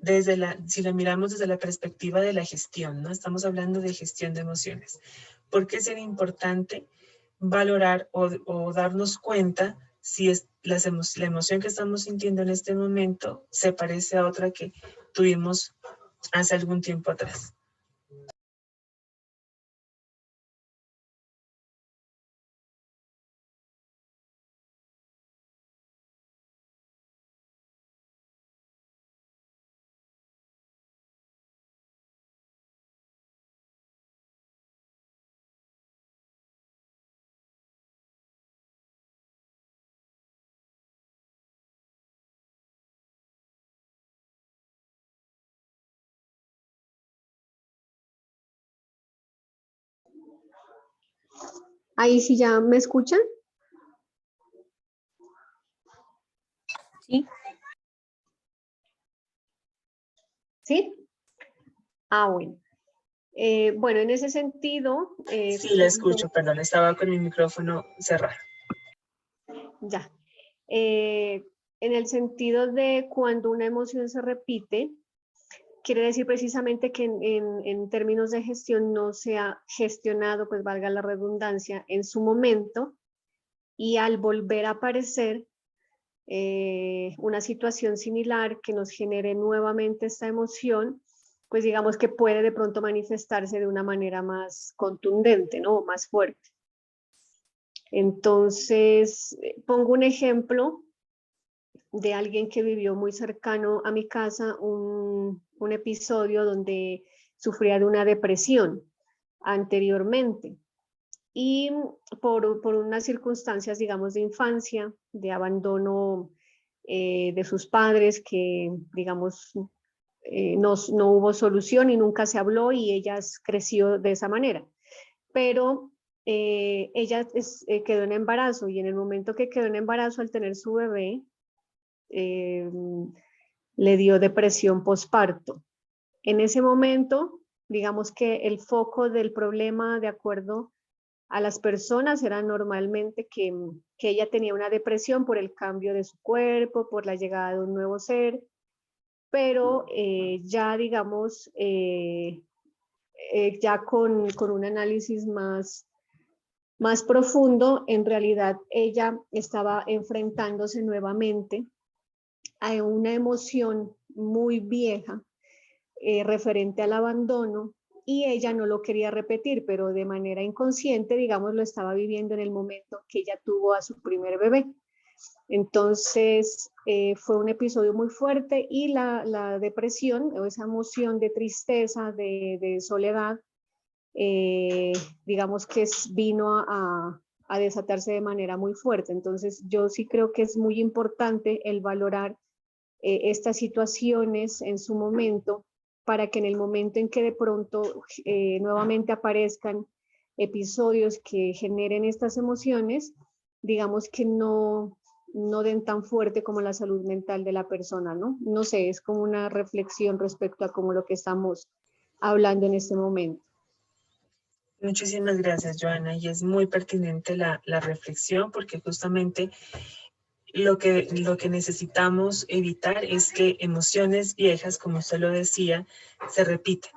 Speaker 14: desde la perspectiva de la gestión, ¿no? Estamos hablando de gestión de emociones. ¿Por qué sería importante valorar o darnos cuenta si la emoción que estamos sintiendo en este momento se parece a otra que tuvimos hace algún tiempo atrás?
Speaker 4: Ahí sí ya me escuchan.
Speaker 16: Sí.
Speaker 4: ¿Sí? Ah, bueno. Bueno, en ese sentido...
Speaker 14: sí, la escucho, perdón, estaba con mi micrófono cerrado.
Speaker 4: Ya. En el sentido de cuando una emoción se repite, quiere decir precisamente que en términos de gestión no se ha gestionado, pues valga la redundancia, en su momento, y al volver a aparecer una situación similar que nos genere nuevamente esta emoción, pues digamos que puede de pronto manifestarse de una manera más contundente, ¿no? Más fuerte. Entonces, pongo un ejemplo de alguien que vivió muy cercano a mi casa un episodio donde sufría de una depresión anteriormente. Y por unas circunstancias, digamos, de infancia, de abandono de sus padres, que, digamos, no hubo solución y nunca se habló y ella creció de esa manera. Pero ella quedó en embarazo y en el momento que quedó en embarazo, al tener su bebé, le dio depresión posparto. En ese momento, digamos que el foco del problema, de acuerdo a las personas, era normalmente que ella tenía una depresión por el cambio de su cuerpo, por la llegada de un nuevo ser, pero ya digamos, ya con un análisis más profundo, en realidad ella estaba enfrentándose nuevamente a una emoción muy vieja referente al abandono, y ella no lo quería repetir, pero de manera inconsciente, digamos, lo estaba viviendo en el momento que ella tuvo a su primer bebé. Entonces fue un episodio muy fuerte y la depresión o esa emoción de tristeza, de soledad, digamos que vino a desatarse de manera muy fuerte. Entonces yo sí creo que es muy importante el valorar estas situaciones en su momento, para que en el momento en que de pronto nuevamente aparezcan episodios que generen estas emociones, digamos que no den tan fuerte como la salud mental de la persona, ¿no? No sé, es como una reflexión respecto a como lo que estamos hablando en este momento.
Speaker 14: Muchísimas gracias, Joana, y es muy pertinente la reflexión, porque justamente lo que necesitamos evitar es que emociones viejas, como usted lo decía, se repiten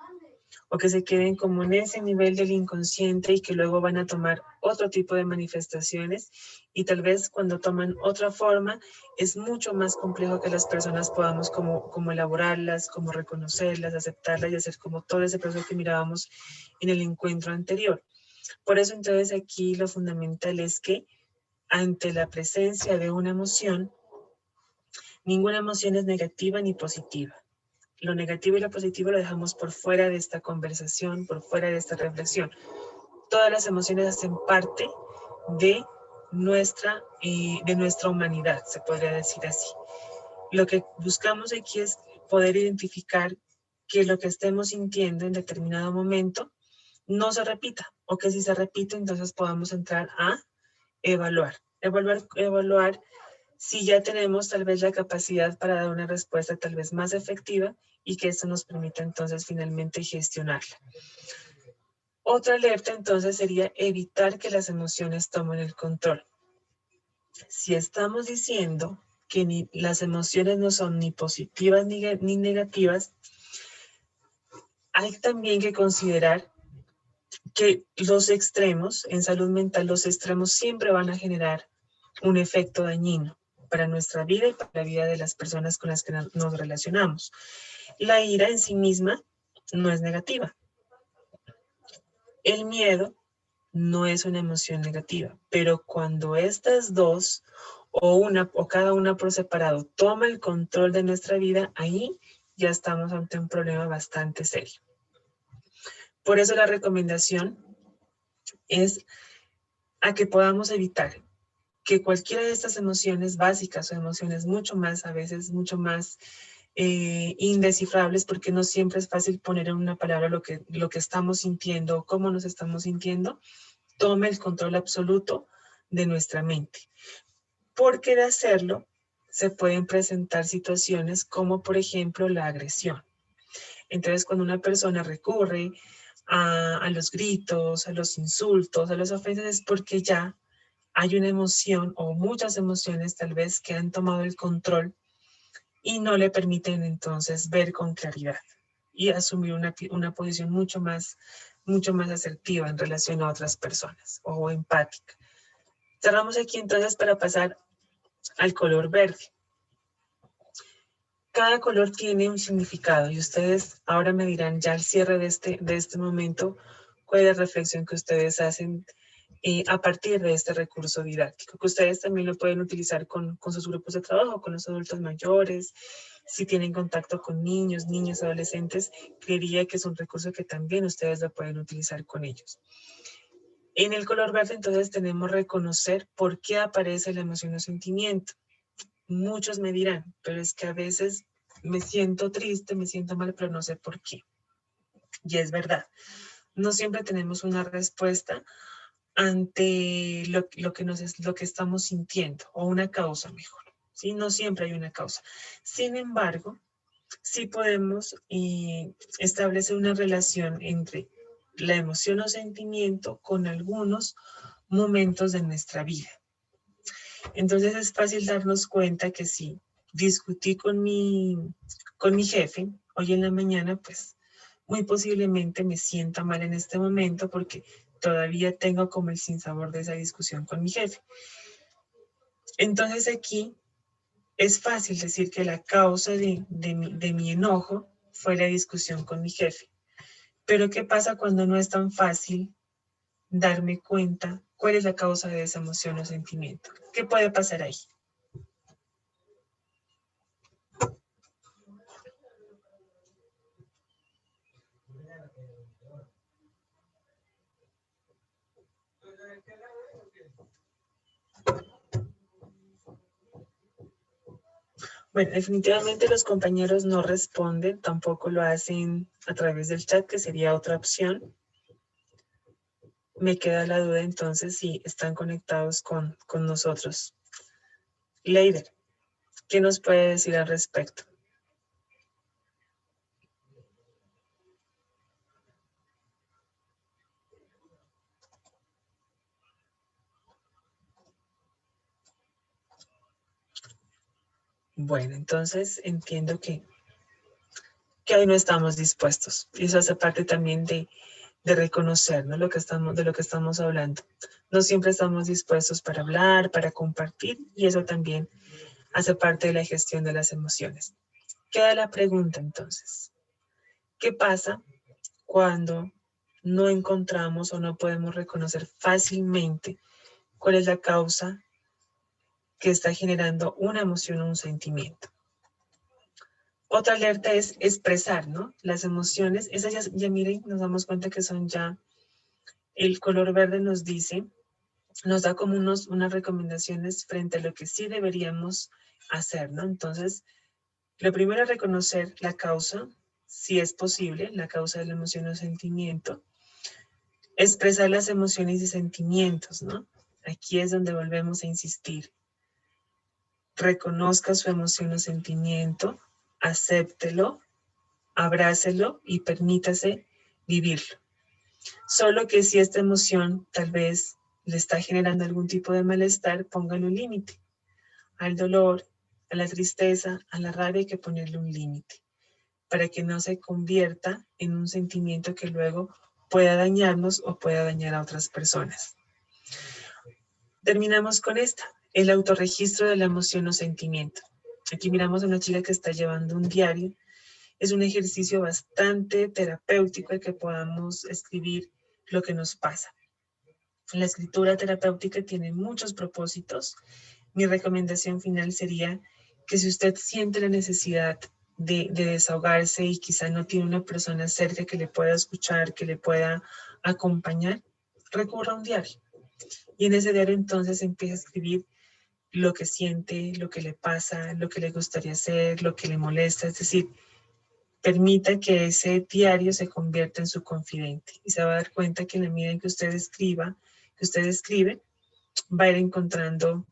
Speaker 14: o que se queden como en ese nivel del inconsciente y que luego van a tomar otro tipo de manifestaciones, y tal vez cuando toman otra forma es mucho más complejo que las personas podamos como elaborarlas, como reconocerlas, aceptarlas y hacer como todo ese proceso que mirábamos en el encuentro anterior. Por eso entonces aquí lo fundamental es que ante la presencia de una emoción, ninguna emoción es negativa ni positiva. Lo negativo y lo positivo lo dejamos por fuera de esta conversación, por fuera de esta reflexión. Todas las emociones hacen parte de nuestra humanidad, se podría decir así. Lo que buscamos aquí es poder identificar que lo que estemos sintiendo en determinado momento no se repita, o que si se repite, entonces podamos entrar a evaluar si ya tenemos tal vez la capacidad para dar una respuesta tal vez más efectiva y que eso nos permita entonces finalmente gestionarla. Otra alerta entonces sería evitar que las emociones tomen el control. Si estamos diciendo que las emociones no son ni positivas ni negativas, hay también que considerar que los extremos, en salud mental, los extremos siempre van a generar un efecto dañino para nuestra vida y para la vida de las personas con las que nos relacionamos. La ira en sí misma no es negativa. El miedo no es una emoción negativa, pero cuando estas dos o cada una por separado toma el control de nuestra vida, ahí ya estamos ante un problema bastante serio. Por eso la recomendación es a que podamos evitar que cualquiera de estas emociones básicas o emociones a veces mucho más indescifrables, porque no siempre es fácil poner en una palabra lo que estamos sintiendo o cómo nos estamos sintiendo, tome el control absoluto de nuestra mente. Porque de hacerlo se pueden presentar situaciones como por ejemplo la agresión. Entonces cuando una persona recurre a los gritos, a los insultos, a las ofensas, es porque ya hay una emoción o muchas emociones tal vez que han tomado el control y no le permiten entonces ver con claridad y asumir una posición mucho más asertiva en relación a otras personas o empática. Cerramos aquí entonces para pasar al color verde. Cada color tiene un significado y ustedes ahora me dirán ya al cierre de este momento cuál es la reflexión que ustedes hacen a partir de este recurso didáctico, que ustedes también lo pueden utilizar con sus grupos de trabajo, con los adultos mayores, si tienen contacto con niños, niñas, adolescentes, creería que es un recurso que también ustedes lo pueden utilizar con ellos. En el color verde entonces tenemos reconocer por qué aparece la emoción o sentimiento. Muchos me dirán, pero es que a veces me siento triste, me siento mal, pero no sé por qué. Y es verdad, no siempre tenemos una respuesta ante lo que estamos sintiendo, o una causa mejor, ¿sí? No siempre hay una causa. Sin embargo, sí podemos establecer una relación entre la emoción o sentimiento con algunos momentos de nuestra vida. Entonces es fácil darnos cuenta que si discutí con mi jefe hoy en la mañana, pues muy posiblemente me sienta mal en este momento porque todavía tengo como el sinsabor de esa discusión con mi jefe. Entonces aquí es fácil decir que la causa de mi enojo fue la discusión con mi jefe. Pero ¿qué pasa cuando no es tan fácil darme cuenta cuál es la causa de esa emoción o sentimiento? ¿Qué puede pasar ahí? Bueno, definitivamente los compañeros no responden, tampoco lo hacen a través del chat, que sería otra opción. me queda la duda entonces si están conectados con nosotros. Leider, ¿qué nos puede decir al respecto? Bueno, entonces entiendo que hoy no estamos dispuestos. Y eso hace parte también de reconocer, ¿no? De lo que estamos hablando. No siempre estamos dispuestos para hablar, para compartir, y eso también hace parte de la gestión de las emociones. Queda la pregunta entonces. ¿Qué pasa cuando no encontramos o no podemos reconocer fácilmente cuál es la causa que está generando una emoción o un sentimiento? Otra alerta es expresar, ¿no? Las emociones, esas ya miren, nos damos cuenta que son ya, el color verde nos dice, nos da como unas recomendaciones frente a lo que sí deberíamos hacer, ¿no? Entonces, lo primero es reconocer la causa, si es posible, la causa de la emoción o sentimiento. Expresar las emociones y sentimientos, ¿no? Aquí es donde volvemos a insistir. Reconozca su emoción o sentimiento, acéptelo, abrácelo y permítase vivirlo. Solo que si esta emoción tal vez le está generando algún tipo de malestar, póngale un límite. Al dolor, a la tristeza, a la rabia hay que ponerle un límite para que no se convierta en un sentimiento que luego pueda dañarnos o pueda dañar a otras personas. Terminamos con esta, el autorregistro de la emoción o sentimiento. Aquí miramos a una chica que está llevando un diario. Es un ejercicio bastante terapéutico el que podamos escribir lo que nos pasa. La escritura terapéutica tiene muchos propósitos. Mi recomendación final sería que si usted siente la necesidad de desahogarse y quizá no tiene una persona cerca que le pueda escuchar, que le pueda acompañar, recurra a un diario. Y en ese diario entonces empieza a escribir lo que siente, lo que le pasa, lo que le gustaría hacer, lo que le molesta. Es decir, permita que ese diario se convierta en su confidente. Y se va a dar cuenta que en la medida en que usted escribe, va a ir encontrando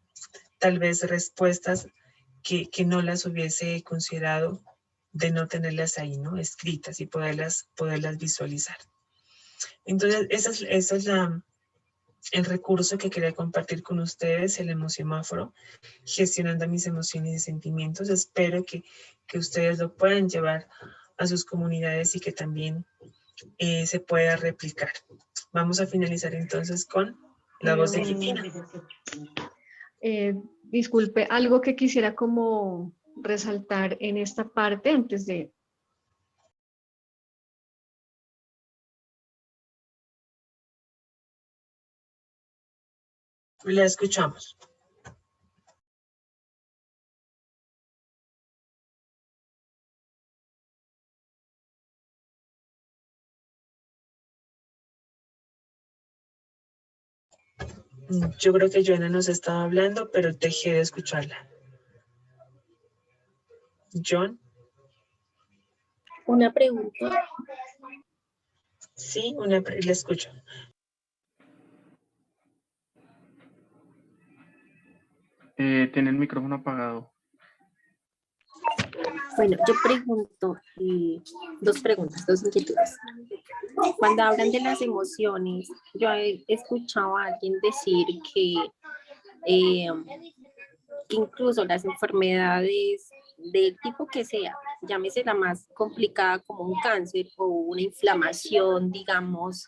Speaker 14: tal vez respuestas que no las hubiese considerado de no tenerlas ahí, ¿no? Escritas y poderlas visualizar. Entonces, esa es el recurso que quería compartir con ustedes, el emocionáforo, gestionando mis emociones y sentimientos. Espero que ustedes lo puedan llevar a sus comunidades y que también se pueda replicar. Vamos a finalizar entonces con la voz de Cristina.
Speaker 4: Disculpe, algo que quisiera como resaltar en esta parte antes de...
Speaker 14: La escuchamos. Yo creo que Joana nos estaba hablando, pero dejé de escucharla. John.
Speaker 16: Una pregunta.
Speaker 14: Sí, la escucho.
Speaker 3: Tiene el micrófono apagado.
Speaker 16: Bueno, yo pregunto, dos preguntas, dos inquietudes. Cuando hablan de las emociones, yo he escuchado a alguien decir que incluso las enfermedades del tipo que sea, llámese la más complicada como un cáncer o una inflamación, digamos,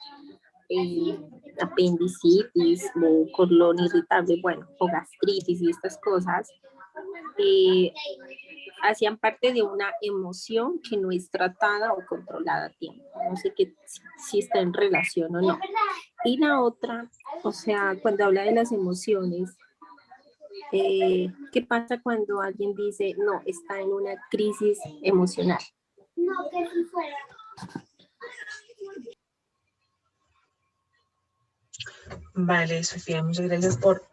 Speaker 16: apendicitis o colon irritable, bueno, o gastritis y estas cosas, hacían parte de una emoción que no es tratada o controlada a tiempo. No sé si está en relación o no. Y la otra, o sea, cuando habla de las emociones, ¿qué pasa cuando alguien dice, no, está en una crisis emocional? No, que si fuera.
Speaker 14: Vale, Sofía, muchas gracias por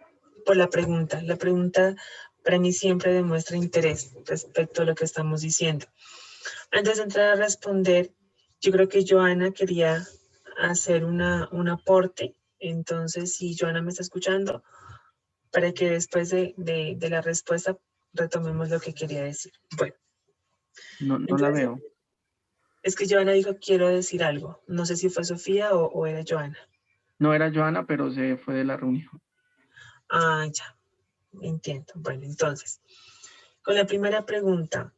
Speaker 14: la pregunta. La pregunta para mí siempre demuestra interés respecto a lo que estamos diciendo. Antes de entrar a responder, yo creo que Joana quería hacer un aporte Entonces, si Joana me está escuchando, para que después de la respuesta retomemos lo que quería decir. Bueno.
Speaker 3: No
Speaker 14: Entonces,
Speaker 3: la veo.
Speaker 14: Es que Joana dijo, quiero decir algo. No sé si fue Sofía o era Joana.
Speaker 3: No era Joana, pero se fue de la reunión.
Speaker 14: Ah, ya. Entiendo. Bueno, entonces, con la primera pregunta,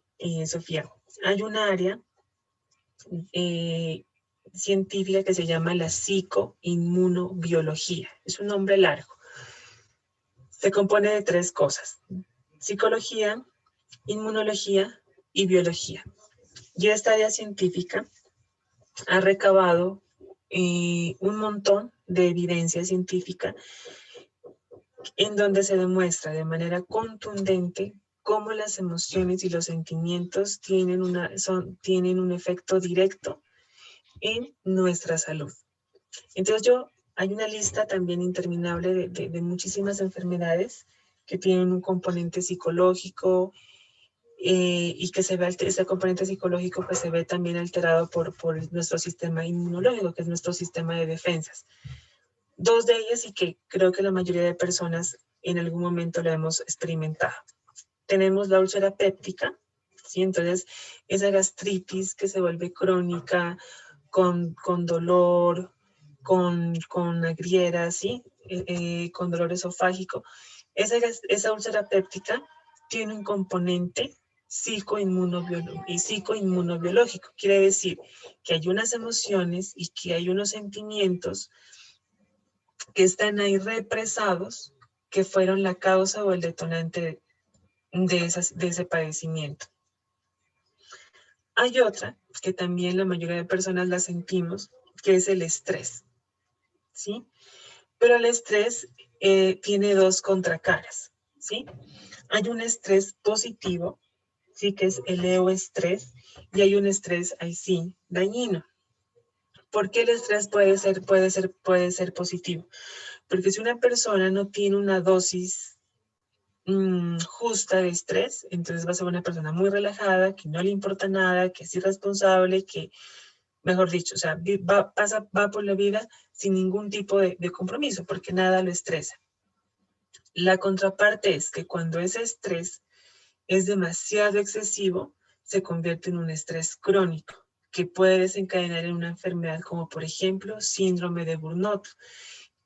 Speaker 14: Sofía, hay un área científica que se llama la psicoinmunobiología. Es un nombre largo. Se compone de 3 cosas: psicología, inmunología y biología. Y esta área científica ha recabado un montón de evidencia científica en donde se demuestra de manera contundente cómo las emociones y los sentimientos tienen un efecto directo en nuestra salud. Entonces hay una lista también interminable de muchísimas enfermedades que tienen un componente psicológico, y que se ve ese componente psicológico pues se ve también alterado por nuestro sistema inmunológico, que es nuestro sistema de defensas. 2 de ellas y que creo que la mayoría de personas en algún momento lo hemos experimentado. Tenemos la úlcera péptica, ¿sí? Entonces esa gastritis que se vuelve crónica, con dolor, con agrieras, ¿sí? Con dolor esofágico. Esa úlcera péptica tiene un componente psicoinmunobiológico. Quiere decir que hay unas emociones y que hay unos sentimientos que están ahí represados, que fueron la causa o el detonante de ese padecimiento. Hay otra que también la mayoría de personas la sentimos, que es el estrés, ¿sí? Pero el estrés tiene 2 contracaras, ¿sí? Hay un estrés positivo, sí, que es el estrés, y hay un estrés ahí sí dañino. ¿Por qué el estrés puede ser positivo? Porque si una persona no tiene una dosis justa de estrés, entonces va a ser una persona muy relajada, que no le importa nada, que es irresponsable, que, mejor dicho, o sea, va por la vida sin ningún tipo de compromiso, porque nada lo estresa. La contraparte es que cuando ese estrés es demasiado excesivo, se convierte en un estrés crónico que puede desencadenar en una enfermedad como, por ejemplo, síndrome de Burnout,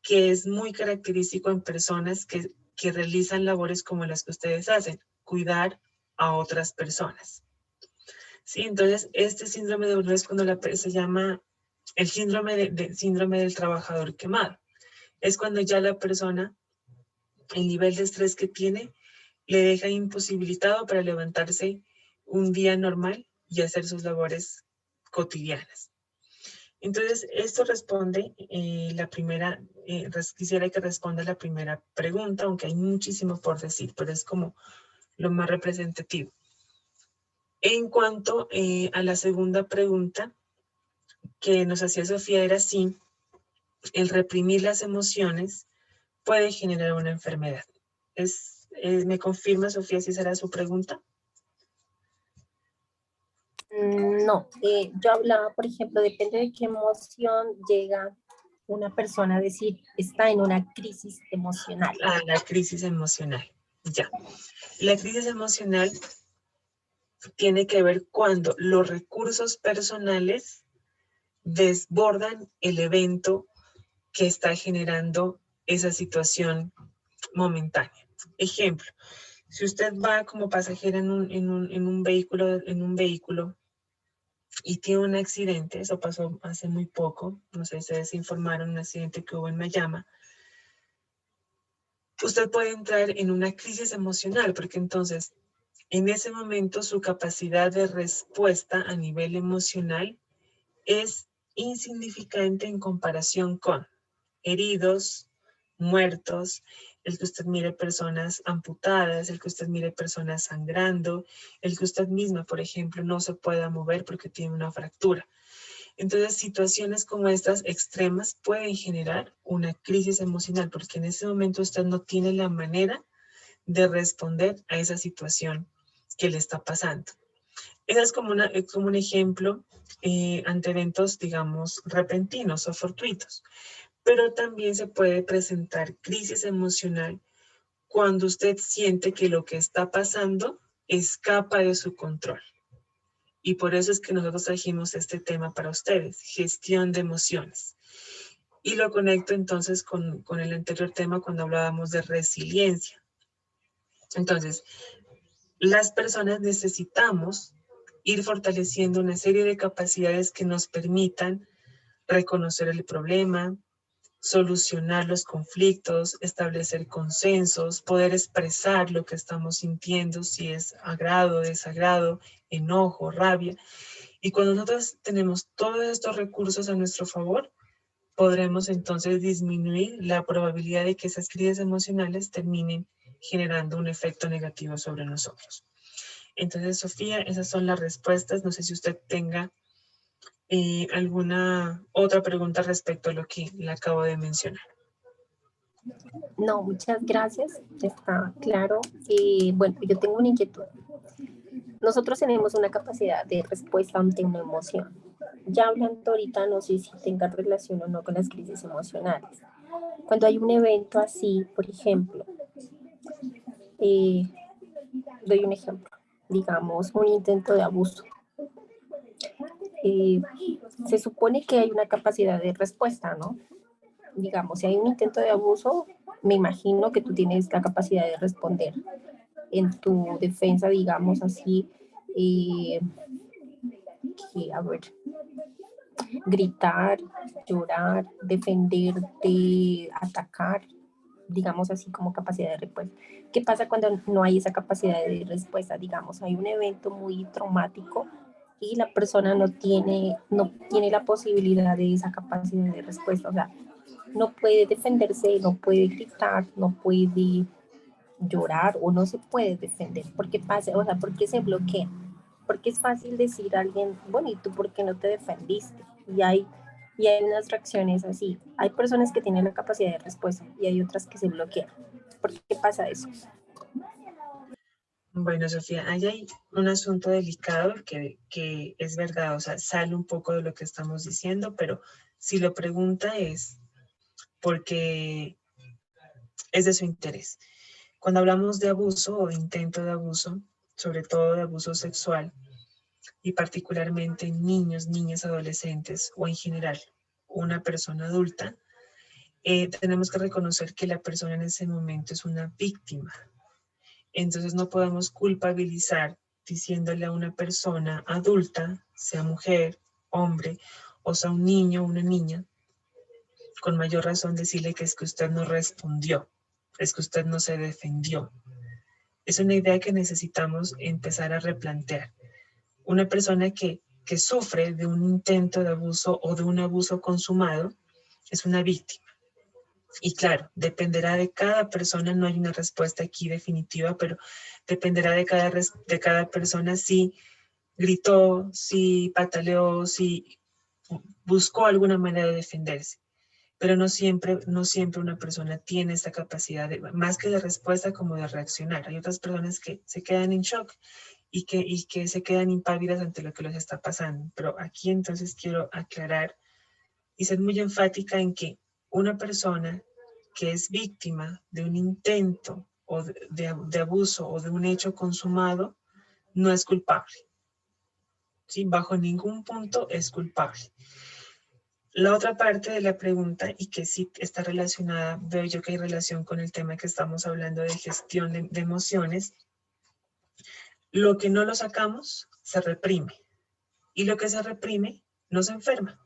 Speaker 14: que es muy característico en personas que realizan labores como las que ustedes hacen, cuidar a otras personas. ¿Sí? Entonces, este síndrome de Burnout es cuando se llama el síndrome del trabajador quemado. Es cuando ya la persona, el nivel de estrés que tiene, le deja imposibilitado para levantarse un día normal y hacer sus labores cotidianas. Entonces, esto responde quisiera que responda la primera pregunta, aunque hay muchísimo por decir, pero es como lo más representativo. En cuanto a la segunda pregunta que nos hacía Sofía, era si el reprimir las emociones puede generar una enfermedad. ¿Me confirma, Sofía, si será su pregunta?
Speaker 16: No, yo hablaba, por ejemplo, depende de qué emoción llega una persona a decir, está en una crisis emocional.
Speaker 14: Ah, la crisis emocional, ya. La crisis emocional tiene que ver cuando los recursos personales desbordan el evento que está generando esa situación momentánea. Ejemplo, si usted va como pasajera en un vehículo y tiene un accidente, eso pasó hace muy poco, no sé si ustedes informaron, un accidente que hubo en Mayama, usted puede entrar en una crisis emocional, porque entonces en ese momento su capacidad de respuesta a nivel emocional es insignificante en comparación con heridos, muertos, el que usted mire personas amputadas, el que usted mire personas sangrando, el que usted misma, por ejemplo, no se pueda mover porque tiene una fractura. Entonces, situaciones como estas extremas pueden generar una crisis emocional porque en ese momento usted no tiene la manera de responder a esa situación que le está pasando. Ese es como un ejemplo ante eventos, digamos, repentinos o fortuitos. pero también se puede presentar crisis emocional cuando usted siente que lo que está pasando escapa de su control. Y por eso es que nosotros trajimos este tema para ustedes, gestión de emociones. Y lo conecto entonces con el anterior tema cuando hablábamos de resiliencia. Entonces, las personas necesitamos ir fortaleciendo una serie de capacidades que nos permitan reconocer el problema, solucionar los conflictos, establecer consensos, poder expresar lo que estamos sintiendo, si es agrado, desagrado, enojo, rabia. Y cuando nosotros tenemos todos estos recursos a nuestro favor, podremos entonces disminuir la probabilidad de que esas crisis emocionales terminen generando un efecto negativo sobre nosotros. Entonces, Sofía, esas son las respuestas. No sé si usted tenga alguna otra pregunta respecto a lo que le acabo de mencionar.
Speaker 16: No, muchas gracias, está claro. Bueno, yo tengo una inquietud. Nosotros tenemos una capacidad de respuesta ante una emoción. Ya hablando ahorita, no sé si tenga relación o no con las crisis emocionales. Cuando hay un evento así, por ejemplo, doy un ejemplo, digamos, un intento de abuso. Se supone que hay una capacidad de respuesta, ¿no? Digamos, si hay un intento de abuso, me imagino que tú tienes la capacidad de responder en tu defensa, digamos así, a ver, gritar, llorar, defenderte, atacar, digamos así como capacidad de respuesta. ¿Qué pasa cuando no hay esa capacidad de respuesta? Digamos, hay un evento muy traumático y la persona no tiene la posibilidad de esa capacidad de respuesta, o sea, no puede defenderse, no puede gritar, no puede llorar o no se puede defender. ¿Por qué pasa? O sea, ¿por qué se bloquea? Porque es fácil decir a alguien, bueno, ¿y tú por qué no te defendiste? Y hay unas reacciones así. Hay personas que tienen la capacidad de respuesta y hay otras que se bloquean. ¿Por qué pasa eso?
Speaker 14: Bueno, Sofía, ahí hay un asunto delicado que es verdad, o sea, sale un poco de lo que estamos diciendo, pero si lo pregunta es porque es de su interés. Cuando hablamos de abuso o de intento de abuso, sobre todo de abuso sexual, y particularmente en niños, niñas, adolescentes o en general una persona adulta, tenemos que reconocer que la persona en ese momento es una víctima. Entonces no podemos culpabilizar diciéndole a una persona adulta, sea mujer, hombre, o sea un niño o una niña, con mayor razón decirle que es que usted no respondió, es que usted no se defendió. Es una idea que necesitamos empezar a replantear. Una persona que sufre de un intento de abuso o de un abuso consumado es una víctima. Y claro, dependerá de cada persona, no hay una respuesta aquí definitiva, pero dependerá de cada persona si gritó, si pataleó, si buscó alguna manera de defenderse. Pero no siempre una persona tiene esta capacidad, más que de respuesta, como de reaccionar. Hay otras personas que se quedan en shock y que se quedan impávidas ante lo que les está pasando. Pero aquí entonces quiero aclarar y ser muy enfática en que una persona que es víctima de un intento o de abuso o de un hecho consumado no es culpable. ¿Sí? Bajo ningún punto es culpable. La otra parte de la pregunta, y que sí está relacionada, veo yo que hay relación con el tema que estamos hablando de gestión de emociones, lo que no lo sacamos se reprime. Y lo que se reprime no se enferma.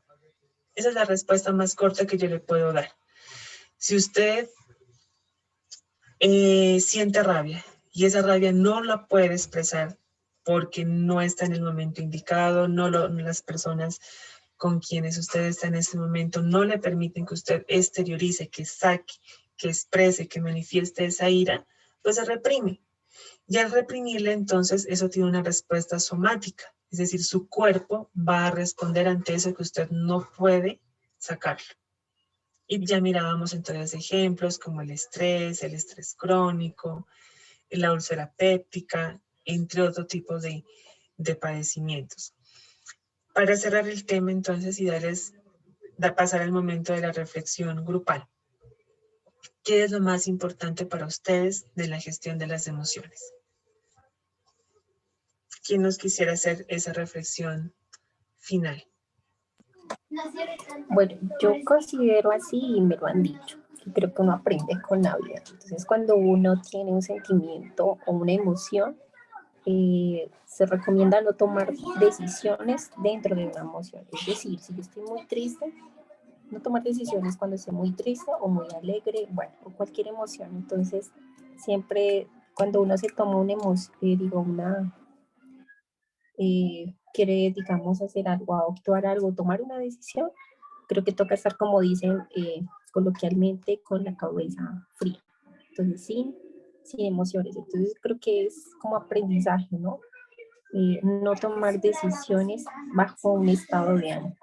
Speaker 14: Esa es la respuesta más corta que yo le puedo dar. Si usted siente rabia y esa rabia no la puede expresar porque no está en el momento indicado, las personas con quienes usted está en ese momento no le permiten que usted exteriorice, que saque, que exprese, que manifieste esa ira, pues se reprime. Y al reprimirle, entonces, eso tiene una respuesta somática. Es decir, su cuerpo va a responder ante eso que usted no puede sacarlo. Y ya mirábamos entonces ejemplos como el estrés crónico, la úlcera péptica, entre otros tipos de padecimientos. Para cerrar el tema entonces y darles pasar al momento de la reflexión grupal. ¿Qué es lo más importante para ustedes de la gestión de las emociones? ¿Quién nos quisiera hacer esa reflexión final?
Speaker 16: Bueno, yo considero así y me lo han dicho, que creo que uno aprende con la vida. Entonces, cuando uno tiene un sentimiento o una emoción, se recomienda no tomar decisiones dentro de una emoción. Es decir, si yo estoy muy triste, no tomar decisiones cuando estoy muy triste o muy alegre, bueno, o cualquier emoción. Entonces, siempre cuando uno se toma una emoción, quiere, digamos, hacer algo, actuar algo, tomar una decisión, creo que toca estar, como dicen coloquialmente, con la cabeza fría. Entonces, sin emociones. Entonces, creo que es como aprendizaje, ¿no? No tomar decisiones bajo un estado de ánimo.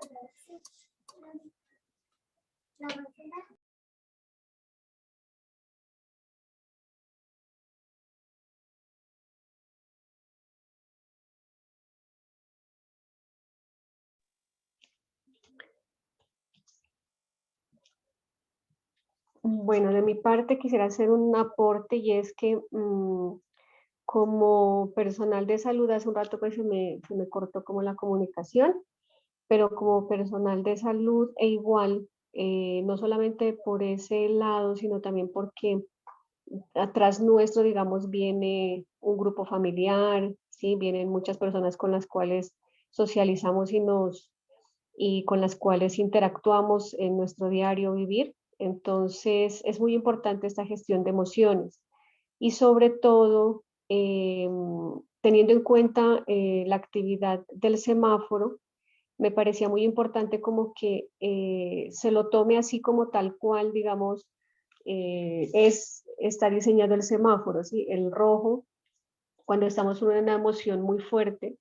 Speaker 4: Bueno, de mi parte quisiera hacer un aporte y es que como personal de salud, hace un rato pues se me cortó como la comunicación, pero como personal de salud e igual, no solamente por ese lado, sino también porque atrás nuestro, digamos, viene un grupo familiar, ¿sí? Vienen muchas personas con las cuales socializamos y con las cuales interactuamos en nuestro diario vivir. Entonces, es muy importante esta gestión de emociones y sobre todo, teniendo en cuenta la actividad del semáforo, me parecía muy importante como que se lo tome así como tal cual, digamos, está diseñado el semáforo, ¿sí? El rojo, cuando estamos en una emoción muy fuerte,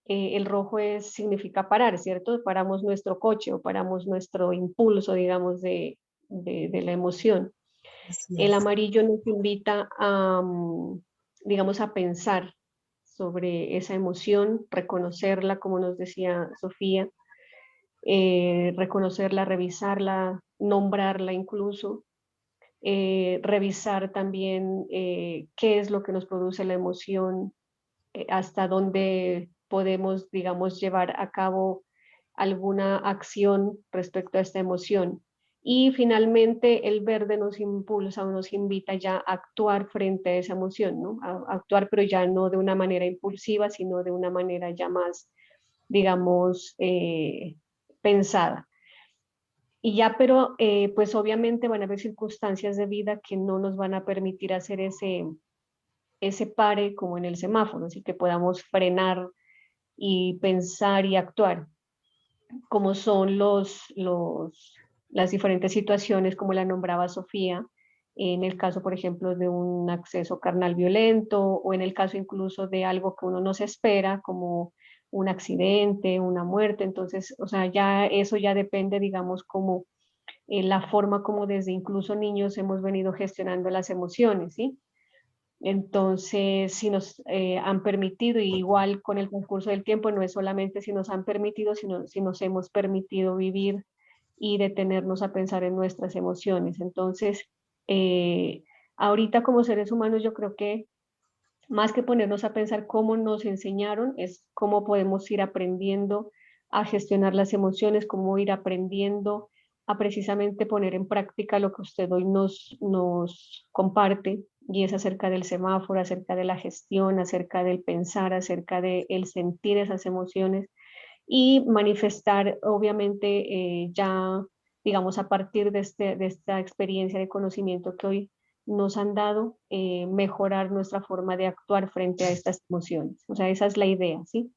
Speaker 4: el rojo significa parar, ¿cierto? Paramos nuestro coche o paramos nuestro impulso, digamos, de la emoción. El amarillo nos invita a, digamos, a pensar sobre esa emoción, reconocerla, como nos decía Sofía, reconocerla, revisarla, nombrarla incluso, revisar también qué es lo que nos produce la emoción, hasta dónde podemos, digamos, llevar a cabo alguna acción respecto a esta emoción. Y finalmente el verde nos impulsa o nos invita ya a actuar frente a esa emoción, ¿no? A actuar, pero ya no de una manera impulsiva, sino de una manera ya más, digamos, pensada. Y ya, pero pues obviamente van a haber circunstancias de vida que no nos van a permitir hacer ese pare como en el semáforo, así que podamos frenar y pensar y actuar, como son las diferentes situaciones, como la nombraba Sofía, en el caso, por ejemplo, de un acceso carnal violento o en el caso incluso de algo que uno no se espera, como un accidente, una muerte. Entonces, o sea, ya eso ya depende, digamos, como la forma como desde incluso niños hemos venido gestionando las emociones, ¿sí? Entonces, si nos han permitido, y igual con el transcurso del tiempo, no es solamente si nos han permitido, sino si nos hemos permitido vivir y detenernos a pensar en nuestras emociones. Entonces, ahorita como seres humanos, yo creo que más que ponernos a pensar cómo nos enseñaron, es cómo podemos ir aprendiendo a gestionar las emociones, cómo ir aprendiendo a precisamente poner en práctica lo que usted hoy nos comparte, y es acerca del semáforo, acerca de la gestión, acerca del pensar, acerca del sentir esas emociones y manifestar, obviamente, ya, digamos, a partir de esta experiencia de conocimiento que hoy nos han dado, mejorar nuestra forma de actuar frente a estas emociones. O sea, esa es la idea, ¿sí?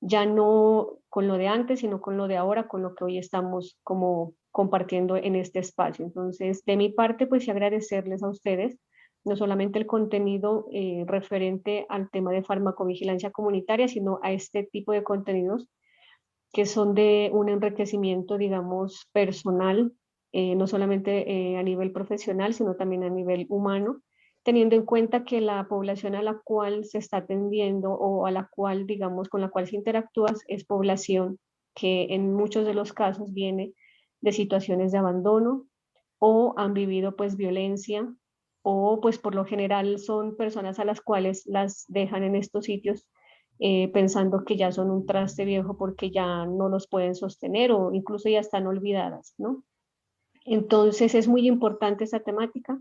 Speaker 4: Ya no con lo de antes, sino con lo de ahora, con lo que hoy estamos como compartiendo en este espacio. Entonces, de mi parte, pues sí agradecerles a ustedes, no solamente el contenido referente al tema de farmacovigilancia comunitaria, sino a este tipo de contenidos que son de un enriquecimiento, digamos, personal, no solamente a nivel profesional, sino también a nivel humano, teniendo en cuenta que la población a la cual se está atendiendo o a la cual, digamos, con la cual se interactúa es población que en muchos de los casos viene de situaciones de abandono o han vivido pues violencia, o pues por lo general son personas a las cuales las dejan en estos sitios pensando que ya son un traste viejo porque ya no los pueden sostener o incluso ya están olvidadas, ¿no? Entonces es muy importante esta temática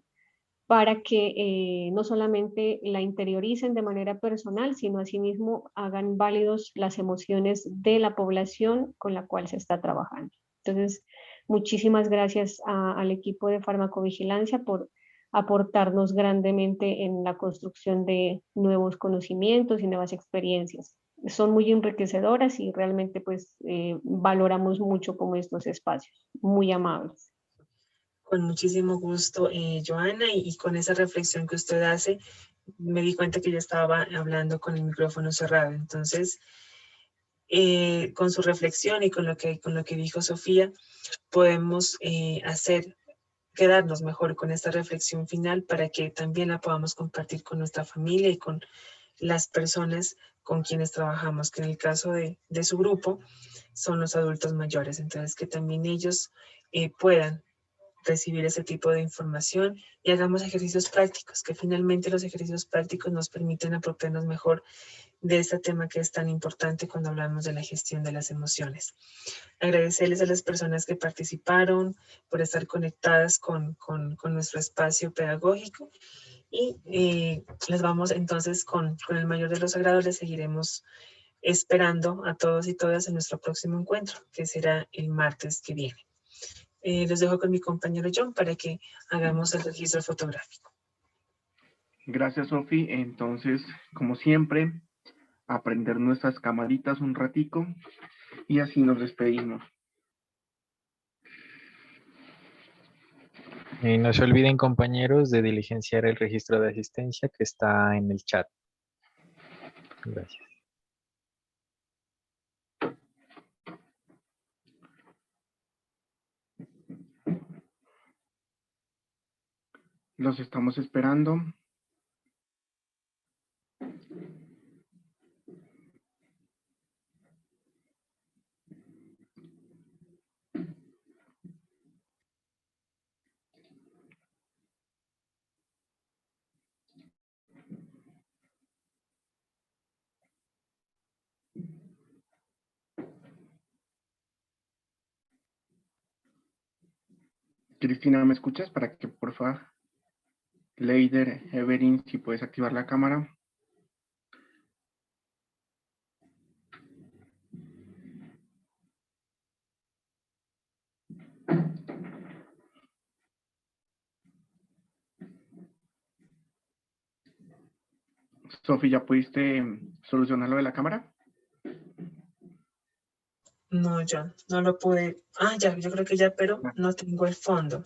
Speaker 4: para que no solamente la interioricen de manera personal, sino asimismo hagan válidos las emociones de la población con la cual se está trabajando. Entonces, muchísimas gracias al equipo de farmacovigilancia por aportarnos grandemente en la construcción de nuevos conocimientos y nuevas experiencias. Son muy enriquecedoras y realmente pues valoramos mucho como estos espacios, muy amables.
Speaker 14: Con muchísimo gusto, Joana, y con esa reflexión que usted hace, me di cuenta que ya estaba hablando con el micrófono cerrado. Entonces, con su reflexión y con lo que dijo Sofía, podemos quedarnos mejor con esta reflexión final para que también la podamos compartir con nuestra familia y con las personas con quienes trabajamos, que en el caso de su grupo son los adultos mayores. Entonces, que también ellos puedan recibir ese tipo de información y hagamos ejercicios prácticos, que finalmente los ejercicios prácticos nos permiten apropiarnos mejor de este tema que es tan importante cuando hablamos de la gestión de las emociones. Agradecerles a las personas que participaron por estar conectadas con nuestro espacio pedagógico y les vamos entonces con el mayor de los agradados, les seguiremos esperando a todos y todas en nuestro próximo encuentro, que será el martes que viene. Los dejo con mi compañero John para que hagamos el registro fotográfico.
Speaker 3: Gracias, Sofi. Entonces, como siempre, a prender nuestras camaritas un ratico y así nos despedimos.
Speaker 9: Y no se olviden, compañeros, de diligenciar el registro de asistencia que está en el chat. Gracias.
Speaker 3: Los estamos esperando. Cristina, ¿me escuchas? Para que, por favor, Leider, Everin, si puedes activar la cámara. Sofi, ¿ya pudiste solucionar lo de la cámara?
Speaker 14: No, John, no lo pude. Ah, ya, yo creo que ya, pero no tengo el fondo.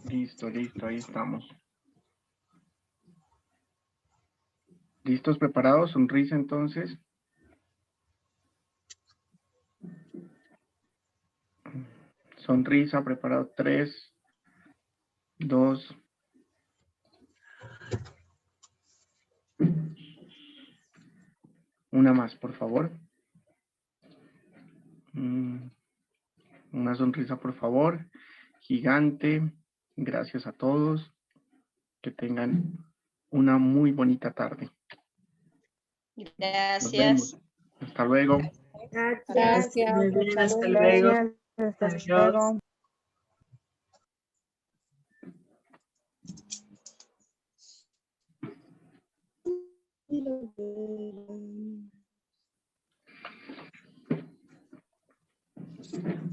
Speaker 3: Listo, ahí estamos. ¿Listos, preparados? Sonrisa entonces. Sonrisa, preparado. 3, 2. Una más, por favor. Una sonrisa, por favor. Gigante. Gracias a todos. Que tengan una muy bonita tarde.
Speaker 15: Gracias.
Speaker 3: Hasta luego.
Speaker 14: Gracias. Muy bien, hasta luego. Adiós.